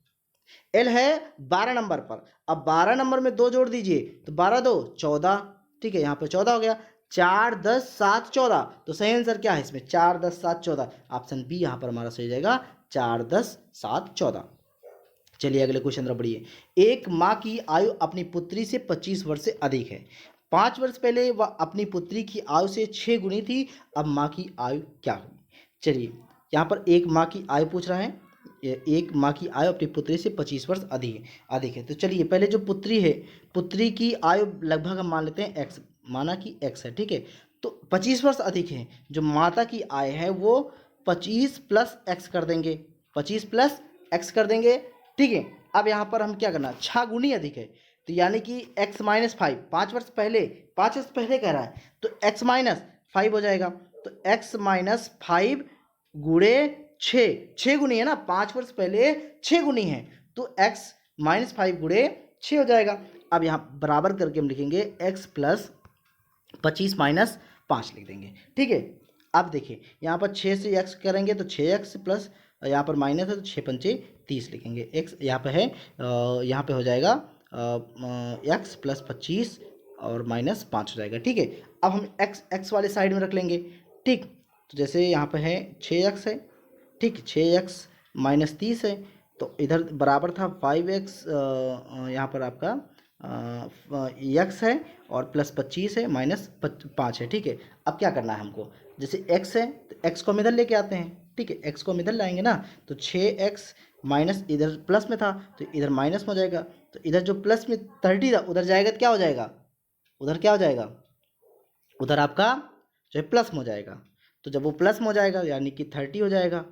एल है 12 नंबर पर। अब 12 नंबर में 2 जोड़ दीजिए, तो 12 2 14, ठीक है, यहाँ पे 14 हो गया, 4 10 7 14, तो सही आंसर क्या है इसमें, 4 10 7 14, ऑप्शन बी यहाँ पर हमारा सही हो जाएगा, 4 10 7 14। चलिए अगले क्वेश्चन तरफ बढ़िए। एक माँ की आयु अपनी पुत्री से 25 वर्ष से अधिक है, 5 वर्ष पहले वह अपनी पुत्री की आयु से 6 गुनी थी, अब माँ की आयु क्या हुई। चलिए यहाँ पर एक माँ की आयु पूछ रहा है, एक माँ की आयु अपनी पुत्री से 25 वर्ष अधिक है। तो चलिए पहले जो पुत्री है, पुत्री की आयु लगभग हम मान लेते हैं एक्स, माना कि एक्स है, ठीक है, तो 25 वर्ष अधिक है। जो माता की आय है वो 25 + x कर देंगे, 25 + x कर देंगे, ठीक है। अब यहाँ पर हम क्या करना, 6 गुनी अधिक है, तो यानी कि x - 5, 5 वर्ष पहले, 5 वर्ष पहले कह रहा है, तो x - 5 हो जाएगा, तो x - 5 गुणे 6, 6 गुनी है ना, 5 वर्ष पहले 6 गुनी है, तो x - 5 गुणे 6 हो जाएगा। अब यहाँ बराबर करके हम लिखेंगे x + 25 - 5 लिख देंगे, ठीक है। अब देखिए यहाँ पर 6 से x करेंगे तो 6x प्लस यहाँ पर माइनस है तो 6 पंचे 30 लिखेंगे, x यहाँ पे है, यहाँ पे हो जाएगा x + 25 और -5 हो जाएगा, ठीक है। अब हम x वाले साइड में रख लेंगे, ठीक, तो जैसे यहाँ पे है 6x है, ठीक, 6x - 30 है, तो इधर बराबर था 5x, यहाँ पर आपका x है और +25 है, -5 है, ठीक है। अब क्या करना है हमको, जैसे x है तो x को हम इधर लेके आते हैं, ठीक है, एक्स को हम इधर लाएंगे ना, तो 6x माइनस इधर प्लस में था तो इधर माइनस में हो जाएगा, तो इधर जो प्लस में 30 था उधर जाएगा तो क्या हो जाएगा, उधर क्या हो जाएगा, उधर आपका जो है प्लस में हो जाएगा। तो जब वो प्लस में हो जाएगा यानी कि 30 हो जाएगा।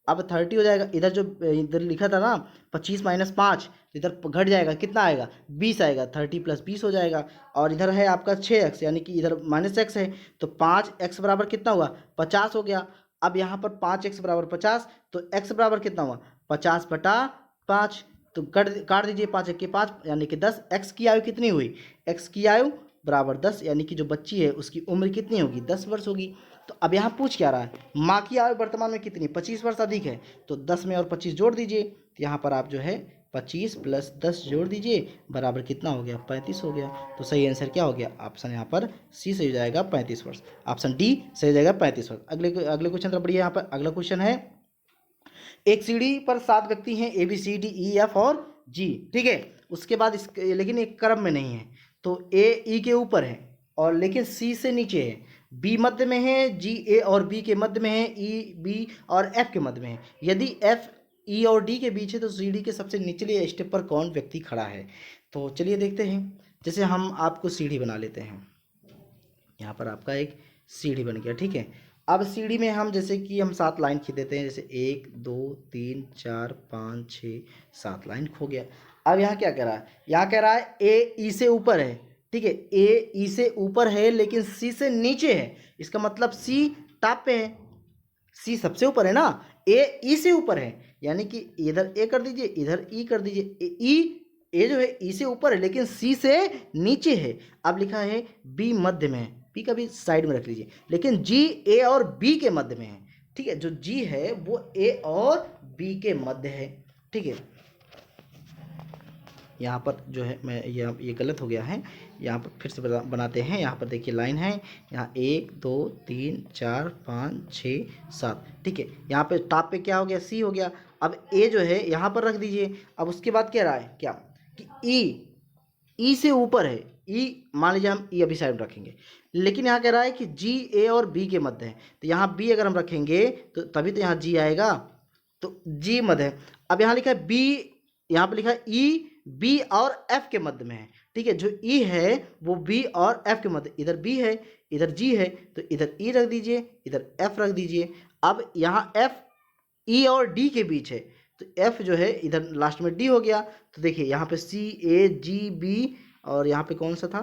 अब 30 हो जाएगा, इधर जो इधर लिखा था ना 25 माइनस 5, तो इधर घट जाएगा, कितना आएगा 20 आएगा, 30 प्लस 20 हो जाएगा। और इधर है आपका 6x यानी कि इधर माइनस एक्स है, तो 5x बराबर कितना हुआ 50 हो गया। अब यहाँ पर 5x बराबर 50, तो x बराबर कितना हुआ 50/5, तो काट दीजिए 5 1 के 5 यानी कि 10। x की आयु कितनी हुई, x की आयु बराबर 10 यानी कि जो बच्ची है उसकी उम्र कितनी होगी 10 वर्ष होगी। तो अब यहाँ पूछ क्या रहा है, माँ की आयु वर्तमान में कितनी 25 वर्ष अधिक है, तो 10 में और 25 जोड़ दीजिए, तो यहाँ पर आप जो है 25 प्लस 10 जोड़ दीजिए बराबर कितना हो गया 35 हो गया। तो सही आंसर क्या हो गया, ऑप्शन यहाँ पर सी सही हो जाएगा 35 वर्ष, ऑप्शन डी सही हो जाएगा 35 वर्ष। अगले क्वेश्चन तरफ बढ़िए। यहाँ पर अगला क्वेश्चन है, एक सीढ़ी पर 7 व्यक्ति हैं A B C D E F और जी, ठीक है। उसके बाद इस लेकिन एक क्रम में नहीं है, तो ए ई के ऊपर है और लेकिन सी से नीचे है, बी मध्य में है, जी ए और बी के मध्य में है, ई बी और एफ के मध्य में है। यदि एफ ई और डी के बीच है तो सीढ़ी के सबसे निचले स्टेप पर कौन व्यक्ति खड़ा है। तो चलिए देखते हैं, जैसे हम आपको सीढ़ी बना लेते हैं, यहाँ पर आपका एक सीढ़ी बन गया, ठीक है। अब सीढ़ी में हम जैसे कि हम 7 लाइन खींच देते हैं, जैसे 1 2 3 4 5 6 7 लाइन खो गया। अब यहाँ क्या कह रहा है, यहाँ कह रहा है ए ई से ऊपर है, ठीक है, ए ई से ऊपर है लेकिन सी से नीचे है। इसका मतलब सी टॉप पे है, सी सबसे ऊपर है ना, ए ई से ऊपर है यानी कि इधर ए कर दीजिए इधर ई कर दीजिए। ई ए जो है ई से ऊपर है लेकिन सी से नीचे है। अब लिखा है बी मध्य में है, बी का भी साइड में रख लीजिए, लेकिन जी ए और बी के मध्य में है, ठीक है। जो जी है वो ए और बी के मध्य है, ठीक है। यहाँ पर जो है मैं ये गलत हो गया है, यहाँ पर फिर से बनाते हैं। यहाँ पर देखिए लाइन है, यहाँ 1 2 3 4 5 6 7, ठीक है। यहाँ पे टॉप पे क्या हो गया सी हो गया। अब ए जो है यहाँ पर रख दीजिए। अब उसके बाद कह रहा है क्या कि ई से ऊपर है, ई मान लीजिए हम ई अभी साइड में रखेंगे, लेकिन यहाँ कह रहा है कि जी ए और बी के मध्य है, तो यहाँ बी अगर हम रखेंगे तो तभी तो यहाँ जी आएगा, तो जी मध्य है। अब यहाँ लिखा है बी, यहाँ पे लिखा है ई बी और एफ के मध्य में है, ठीक है। जो ई है वो बी और एफ के मध्य, इधर बी है इधर जी है, तो इधर ई रख दीजिए इधर एफ रख दीजिए। अब यहाँ एफ ई और डी के बीच है, तो एफ जो है इधर लास्ट में डी हो गया। तो देखिए यहाँ पे सी ए जी बी और यहाँ पे कौन सा था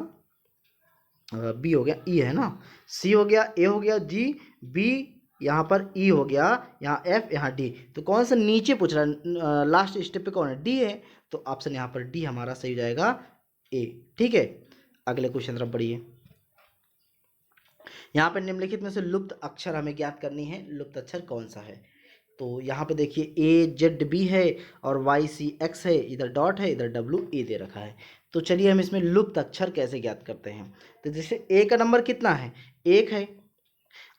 बी हो गया, ई है ना, सी हो गया, ए हो गया, जी बी, यहाँ पर ई हो गया, यहाँ एफ यहाँ डी। तो कौन सा नीचे पूछ रहा है, लास्ट स्टेप पे कौन है डी है, तो ऑप्शन यहाँ पर डी हमारा सही हो जाएगा ए, ठीक है। अगले क्वेश्चन तरफ बढ़िए। यहाँ पर निम्नलिखित में से लुप्त अक्षर हमें ज्ञात करनी है, लुप्त अक्षर कौन सा है। तो यहाँ पे देखिए ए जेड बी है और वाई सी एक्स है, इधर डॉट है इधर डब्ल्यू ए दे रखा है। तो चलिए हम इसमें लुप्त अक्षर कैसे ज्ञात करते हैं। तो जैसे ए का नंबर कितना है 1 है,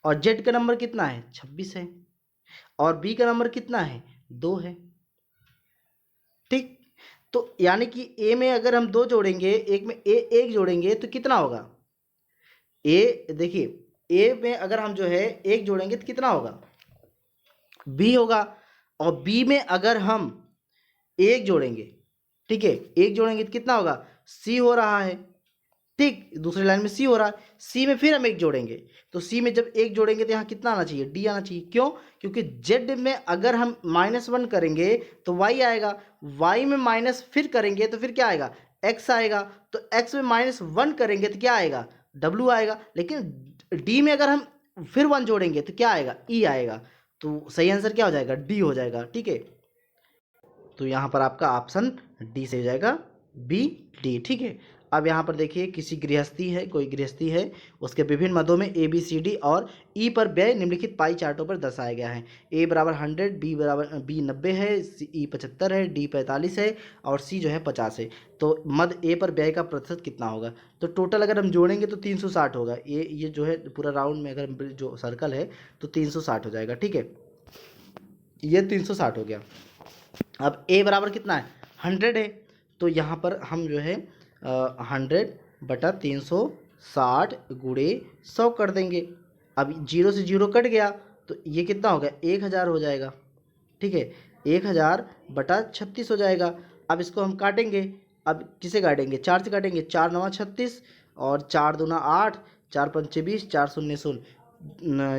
और जेड का नंबर कितना है 26 है, और बी का नंबर कितना है 2 है, ठीक। तो यानी कि ए में अगर हम 2 जोड़ेंगे, एक में ए 1 जोड़ेंगे तो कितना होगा, ए देखिए ए में अगर हम जो है 1 जोड़ेंगे तो कितना होगा बी होगा, और बी में अगर हम 1 जोड़ेंगे, ठीक है 1 जोड़ेंगे तो कितना होगा सी हो रहा है, ठीक। दूसरी लाइन में सी हो रहा है, सी में फिर हम 1 जोड़ेंगे, तो सी में जब 1 जोड़ेंगे तो यहाँ कितना आना चाहिए डी आना चाहिए। क्यों, क्योंकि जेड में अगर हम -1 करेंगे तो वाई आएगा, वाई में माइनस फिर करेंगे तो फिर क्या आएगा एक्स आएगा, तो एक्स में -1 करेंगे तो क्या आएगा डब्ल्यू आएगा, लेकिन डी में अगर हम फिर 1 जोड़ेंगे तो क्या आएगा ई आएगा। तो सही आंसर क्या हो जाएगा डी हो जाएगा, ठीक है। तो यहाँ पर आपका ऑप्शन डी से हो जाएगा बी डी, ठीक है। अब यहाँ पर देखिए किसी गृहस्थी है, कोई गृहस्थी है, उसके विभिन्न मदों में ए बी सी डी और ई पर व्यय निम्नलिखित पाई चार्टों पर दर्शाया गया है। ए बराबर 100, बी 90 है, ई 75 है, डी 45 है और सी जो है 50 है। तो मद ए पर व्यय का प्रतिशत कितना होगा। तो टोटल अगर हम जोड़ेंगे तो 360 होगा, ये जो है पूरा राउंड में अगर जो सर्कल है तो 360 हो जाएगा, ठीक है। ये 360 हो गया। अब ए बराबर कितना है 100 है, तो यहाँ पर हम जो है 100/360 × 100 कर देंगे। अब 0 से 0 कट गया तो ये कितना हो गया 1000 हो जाएगा, ठीक है, 1000 बटा 36 हो जाएगा। अब इसको हम काटेंगे, अब किसे काटेंगे, 4 से काटेंगे, 4 9 36 और 4 दूना 8, 4 पंचे 20, 4 शून्य शून्य,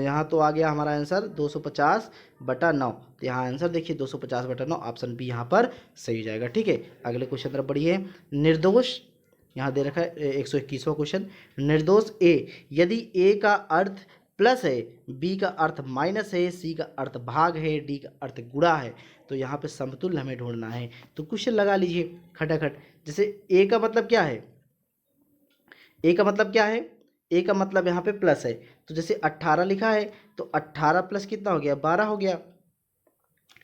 यहाँ तो आ गया हमारा आंसर 250 बटा 9। तो यहाँ आंसर देखिए 250 बटा 9, ऑप्शन बी यहाँ पर सही हो जाएगा, ठीक है। अगले क्वेश्चन तरफ बढ़िए। निर्दोष, यहाँ दे रखा है 121वां क्वेश्चन, निर्दोष ए यदि ए का अर्थ प्लस है, बी का अर्थ माइनस है, सी का अर्थ भाग है, डी का अर्थ गुणा है, तो यहाँ पे समतुल्य हमें ढूंढना है। तो क्वेश्चन लगा लीजिए खटाखट। जैसे ए का मतलब क्या है, ए का मतलब क्या है, ए का मतलब यहाँ पे प्लस है, तो जैसे 18 लिखा है तो 18 प्लस कितना हो गया 12 हो गया,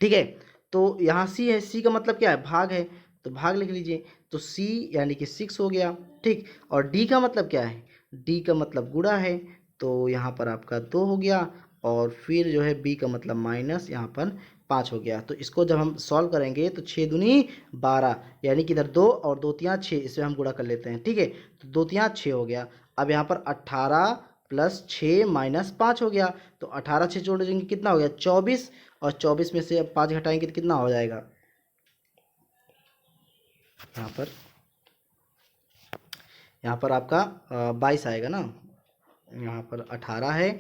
ठीक है। तो यहाँ सी है, सी का मतलब क्या है भाग है, तो भाग लिख लीजिए, तो सी यानी कि 6 हो गया, ठीक। और डी का मतलब क्या है, डी का मतलब गुणा है, तो यहाँ पर आपका 2 हो गया, और फिर जो है बी का मतलब माइनस, यहाँ पर 5 हो गया। तो इसको जब हम सॉल्व करेंगे तो 6 दूनी 12, यानी कि इधर 2 और 2 तियाँ 6, इसे हम गुणा कर लेते हैं, ठीक है। तो 2 तियाँ 6 हो गया। अब यहाँ पर 18 प्लस 6 माइनस 5 हो गया, तो 18 6 जोड़ देंगे कितना हो गया 24, और 24 में से 5 घटाएंगे तो कितना हो जाएगा, यहाँ पर आपका 22 आएगा ना। यहाँ पर 18 है,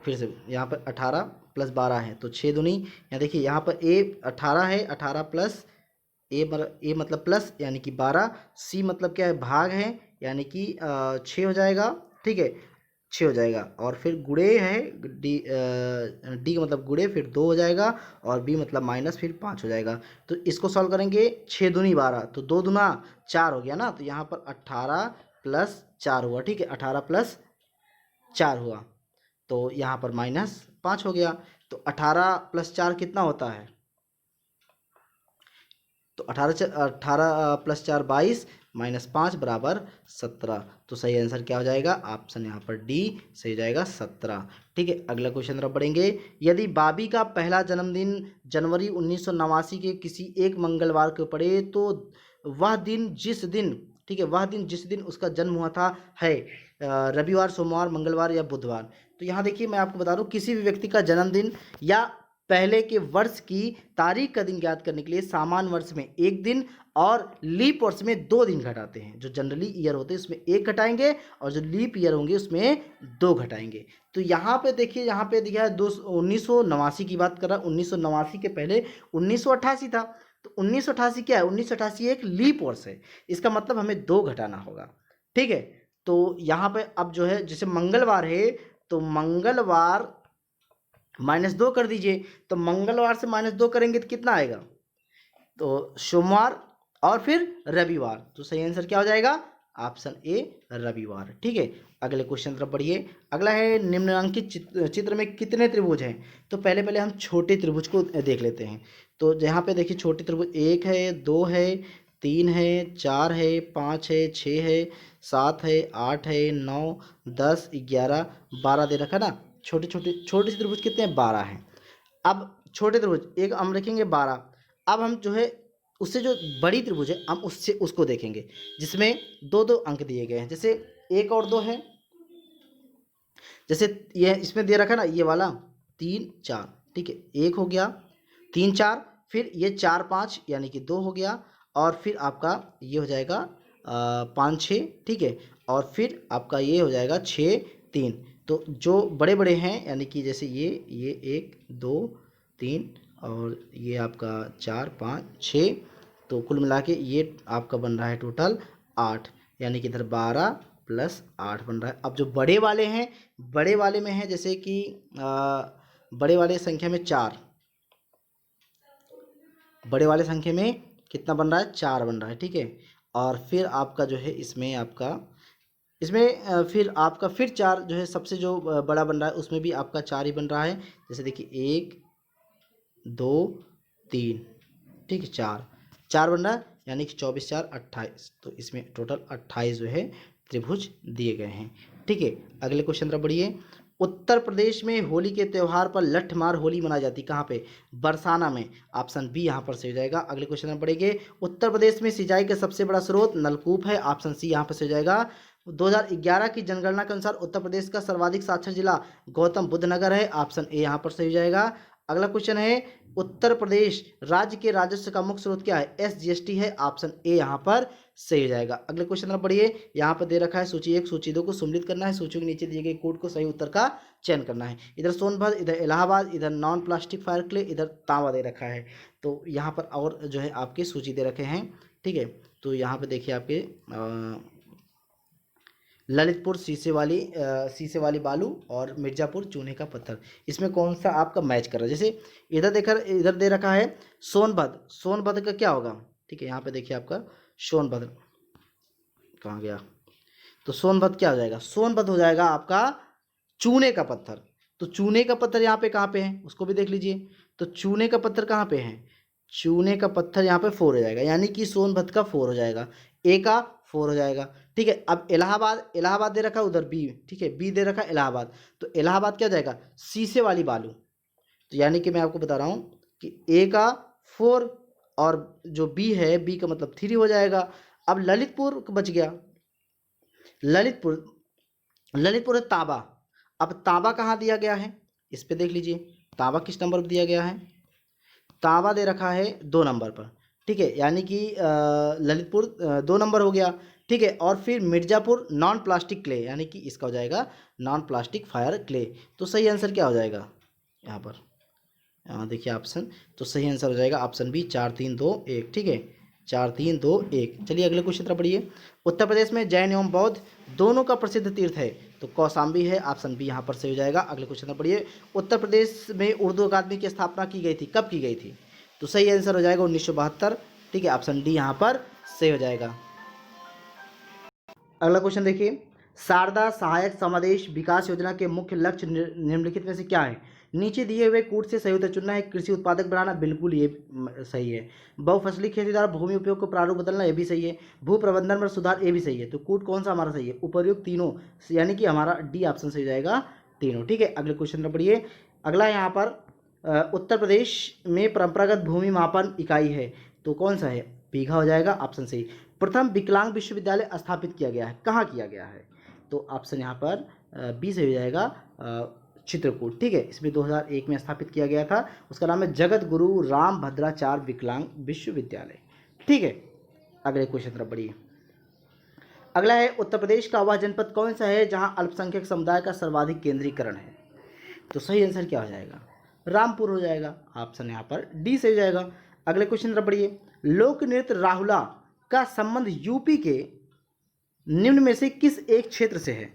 फिर से यहाँ पर 18 प्लस 12 है, तो 6 दूनी, यहाँ देखिए यहाँ पर ए 18 है, 18 प्लस ए मतलब प्लस यानी कि 12, सी मतलब क्या है भाग है, यानी कि 6 हो जाएगा, ठीक है, 6 हो जाएगा, और फिर गुणे है डी, डी का मतलब गुणे, फिर 2 हो जाएगा, और बी मतलब माइनस, फिर 5 हो जाएगा। तो इसको सॉल्व करेंगे, 6 दूनी 12, तो 2 दूना 4 हो गया ना, तो यहाँ पर 18 प्लस 4 हुआ, ठीक है, 18 प्लस 4 हुआ, तो यहाँ पर माइनस 5 हो गया। तो 18 प्लस 4 कितना होता है, तो 18 प्लस 4 22, माइनस 5 बराबर 17। तो सही आंसर क्या हो जाएगा, ऑप्शन यहाँ पर डी सही हो जाएगा 17, ठीक है। अगला क्वेश्चन तरफ बढ़ेंगे। यदि बॉबी का पहला जन्मदिन जनवरी 1989 के किसी एक मंगलवार को पड़े तो वह दिन जिस दिन, ठीक है, वह दिन जिस दिन उसका जन्म हुआ था है रविवार, सोमवार, मंगलवार या बुधवार। तो यहाँ देखिए मैं आपको बता दूं, किसी भी व्यक्ति का जन्मदिन या पहले के वर्ष की तारीख का दिन ज्ञात करने के लिए सामान्य वर्ष में 1 दिन और लीप वर्ष में 2 दिन घटाते हैं। जो जनरली ईयर होते हैं उसमें 1 घटाएंगे, और जो लीप ईयर होंगे उसमें 2 घटाएंगे। तो यहाँ पे देखिए, यहाँ पे दिखा है 1989 की बात कर रहा है, 1989 के पहले 1988 था, तो 1988 क्या है, 1988 एक लीप वर्ष है, इसका मतलब हमें 2 घटाना होगा, ठीक है। तो यहाँ पे अब जो है, जैसे मंगलवार है तो मंगलवार -2 कर दीजिए, तो मंगलवार से -2 करेंगे तो कितना आएगा, तो सोमवार और फिर रविवार। तो सही आंसर क्या हो जाएगा, ऑप्शन ए रविवार, ठीक है। अगले क्वेश्चन तरफ बढ़िए। अगला है निम्नलिखित चित्र में कितने त्रिभुज हैं। तो पहले हम छोटे त्रिभुज को देख लेते हैं। तो यहाँ पे देखिए छोटे त्रिभुज 1 है, 2 है, 3 है, 4 है, 5 है, 6 है, 7 है, 8 है, 9 10 11 12 दे रखा ना। छोटे से त्रिभुज कितने हैं, 12 हैं। अब छोटे त्रिभुज एक हम रखेंगे 12। अब हम जो है उससे जो बड़ी त्रिभुज है हम उसको देखेंगे, जिसमें 2-2 अंक दिए गए हैं। जैसे 1 और 2 है, जैसे ये इसमें दे रखा ना ये वाला 3 4, ठीक है, 1 हो गया, 3 4, फिर ये 4 5 यानी कि 2 हो गया, और फिर आपका ये हो जाएगा 5 6, ठीक है, और फिर आपका ये हो जाएगा 6 3। तो जो बड़े बड़े हैं यानी कि जैसे ये 1 2 3 और ये आपका 4 5 6, तो कुल मिला के ये आपका बन रहा है टोटल 8, यानी कि इधर 12 प्लस 8 बन रहा है। अब जो बड़े वाले हैं, बड़े वाले में है जैसे कि बड़े वाले संख्या में 4, बड़े वाले संख्या में कितना बन रहा है, 4 बन रहा है, ठीक है। और फिर आपका जो है इसमें आपका फिर आपका फिर 4 जो है सबसे जो बड़ा बन रहा है उसमें भी आपका 4 ही बन रहा है। जैसे देखिए 1 2 3, ठीक है, 4 बन रहा है, यानी कि 24 4 28। तो इसमें टोटल 28 जो है त्रिभुज दिए गए हैं, ठीक है। अगले क्वेश्चन तरफ बढ़िए। उत्तर प्रदेश में होली के त्यौहार पर लठमार होली मनाई जाती है, कहाँ पे, बरसाना में। ऑप्शन बी यहाँ पर सही हो जाएगा। अगले क्वेश्चन में बढ़ेंगे। उत्तर प्रदेश में सिंचाई का सबसे बड़ा स्रोत नलकूप है, ऑप्शन सी यहाँ पर सही हो जाएगा। 2011 की जनगणना के अनुसार उत्तर प्रदेश का सर्वाधिक साक्षर जिला गौतम बुद्ध नगर है, ऑप्शन ए यहाँ पर सही हो जाएगा। अगला क्वेश्चन है, उत्तर प्रदेश राज्य के राजस्व का मुख्य स्रोत क्या है? SGST है, ऑप्शन ए यहाँ पर सही हो जाएगा। अगले क्वेश्चन में पढ़िए, यहाँ पर दे रखा है सूची 1 सूची 2 को सम्मिलित करना है, सूची के नीचे दिए गए कोड को सही उत्तर का चयन करना है। इधर सोनभद्र, इधर इलाहाबाद, इधर नॉन प्लास्टिक फायर क्ले, इधर तांबा दे रखा है। तो यहाँ पर और जो है आपकी सूची दे रखे हैं, ठीक है। तो यहाँ पे देखिए आपके ललितपुर शीशे वाली बालू और मिर्ज़ापुर चूने का पत्थर, इसमें कौन सा आपका मैच कर रहा है? जैसे इधर दे रखा है सोनभद्र का क्या होगा? ठीक है, यहाँ पे देखिए आपका सोनभद्र कहाँ गया? तो सोनभद्र क्या हो जाएगा? सोनभद्र हो जाएगा आपका चूने का पत्थर। तो चूने का पत्थर यहाँ पे कहाँ पे है उसको भी देख लीजिए। तो चूने का पत्थर कहाँ पे है? चूने का पत्थर यहाँ पे 4 हो जाएगा, यानी कि सोनभद्र का 4 हो जाएगा, ए का 4 हो जाएगा, ठीक है। अब इलाहाबाद दे रखा है उधर बी, ठीक है, बी दे रखा है इलाहाबाद, तो इलाहाबाद क्या हो जाएगा? शीशे वाली बालू। तो यानी कि मैं आपको बता रहा हूँ कि ए का 4 और जो बी है, बी का मतलब 3 हो जाएगा। अब ललितपुर बच गया, ललितपुर है तांबा। अब तांबा कहाँ दिया गया है इस पे देख लीजिए, तांबा किस नंबर पर दिया गया है? तांबा दे रखा है 2 नंबर पर, ठीक है, यानी कि ललितपुर 2 नंबर हो गया, ठीक है। और फिर मिर्ज़ापुर नॉन प्लास्टिक क्ले, यानी कि इसका हो जाएगा नॉन प्लास्टिक फायर क्ले। तो सही आंसर क्या हो जाएगा यहाँ पर? यहाँ देखिए ऑप्शन, तो सही आंसर हो जाएगा ऑप्शन बी 4 3 2 1, ठीक है, 4 3 2 1। चलिए अगले क्वेश्चन तरफ पढ़िए। उत्तर प्रदेश में जैन एवं बौद्ध दोनों का प्रसिद्ध तीर्थ है, तो कौशाम्बी है, ऑप्शन बी यहाँ पर सही हो जाएगा। अगले क्वेश्चन तरफ पढ़िए। उत्तर प्रदेश में उर्दू अकादमी की स्थापना की गई थी, कब की गई थी? तो सही आंसर हो जाएगा 1972, ठीक है, ऑप्शन डी यहाँ पर सही हो जाएगा। अगला क्वेश्चन देखिए, शारदा सहायक समादेश विकास योजना के मुख्य लक्ष्य निम्नलिखित में से क्या है? नीचे दिए हुए कूट से सही उत्तर चुनना है। कृषि उत्पादक बनाना, बिल्कुल ये सही है। बहुफसली खेती द्वारा भूमि उपयोग को प्रारूप बदलना, ये भी सही है। भू प्रबंधन में सुधार, ये भी सही है। तो कूट कौन सा हमारा सही है? उपर्युक्त तीनों, यानी कि हमारा डी ऑप्शन सही हो जाएगा, तीनों, ठीक है। अगले क्वेश्चन में पढ़िए। अगला यहाँ पर उत्तर प्रदेश में परंपरागत भूमि मापन इकाई है, तो कौन सा है? बीघा हो जाएगा, ऑप्शन सही। प्रथम विकलांग विश्वविद्यालय स्थापित किया गया है, कहाँ किया गया है? तो ऑप्शन यहाँ पर बी से हो जाएगा, चित्रकूट, ठीक है, इसमें 2001 में स्थापित किया गया था। उसका नाम है जगत गुरु राम भद्राचार्य विकलांग विश्वविद्यालय, ठीक है। अगले क्वेश्चन तरफ बढ़िए। अगला है, उत्तर प्रदेश का वह जनपद कौन सा है जहां अल्पसंख्यक समुदाय का सर्वाधिक केंद्रीकरण है? तो सही आंसर क्या हो जाएगा? रामपुर हो जाएगा, ऑप्शन यहाँ पर डी से हो जाएगा। अगले क्वेश्चन तरफ बढ़िए। लोक नृत्य राहुला का संबंध यूपी के निम्न में से किस एक क्षेत्र से है?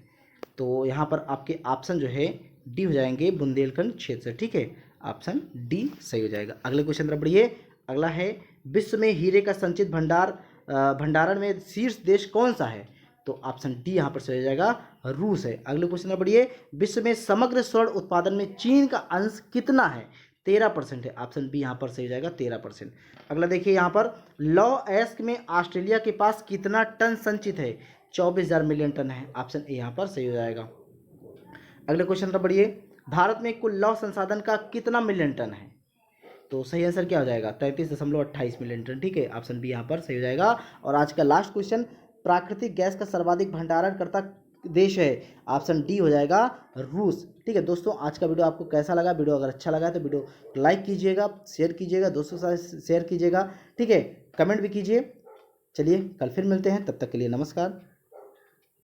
तो यहाँ पर आपके ऑप्शन जो है डी हो जाएंगे, बुंदेलखंड क्षेत्र से, ठीक है, ऑप्शन डी सही हो जाएगा। अगले क्वेश्चन तरफ बढ़िए। अगला है, विश्व में हीरे का संचित भंडारण में शीर्ष देश कौन सा है? तो ऑप्शन डी यहाँ पर सही हो जाएगा, रूस है। अगले क्वेश्चन तरफ बढ़िए। विश्व में समग्र स्वर्ण उत्पादन में चीन का अंश कितना है? 13% है, ऑप्शन बी यहाँ पर सही हो जाएगा, 13%। अगला देखिए यहाँ पर, लॉ एस्क में ऑस्ट्रेलिया के पास कितना टन संचित है? 24,000 मिलियन टन है, ऑप्शन ए यहाँ पर सही हो जाएगा। अगले क्वेश्चन पर बढ़िए। भारत में कुल लौह संसाधन का कितना मिलियन टन है? तो सही आंसर क्या हो जाएगा? 33.28 मिलियन टन, ठीक है, ऑप्शन बी यहाँ पर सही हो जाएगा। और आज का लास्ट क्वेश्चन, प्राकृतिक गैस का सर्वाधिक भंडारणकर्ता देश है, ऑप्शन डी हो जाएगा, रूस, ठीक है। दोस्तों आज का वीडियो आपको कैसा लगा? वीडियो अगर अच्छा लगा तो वीडियो लाइक कीजिएगा, शेयर कीजिएगा, दोस्तों के साथ शेयर कीजिएगा, ठीक है, कमेंट भी कीजिए। चलिए कल फिर मिलते हैं, तब तक के लिए नमस्कार।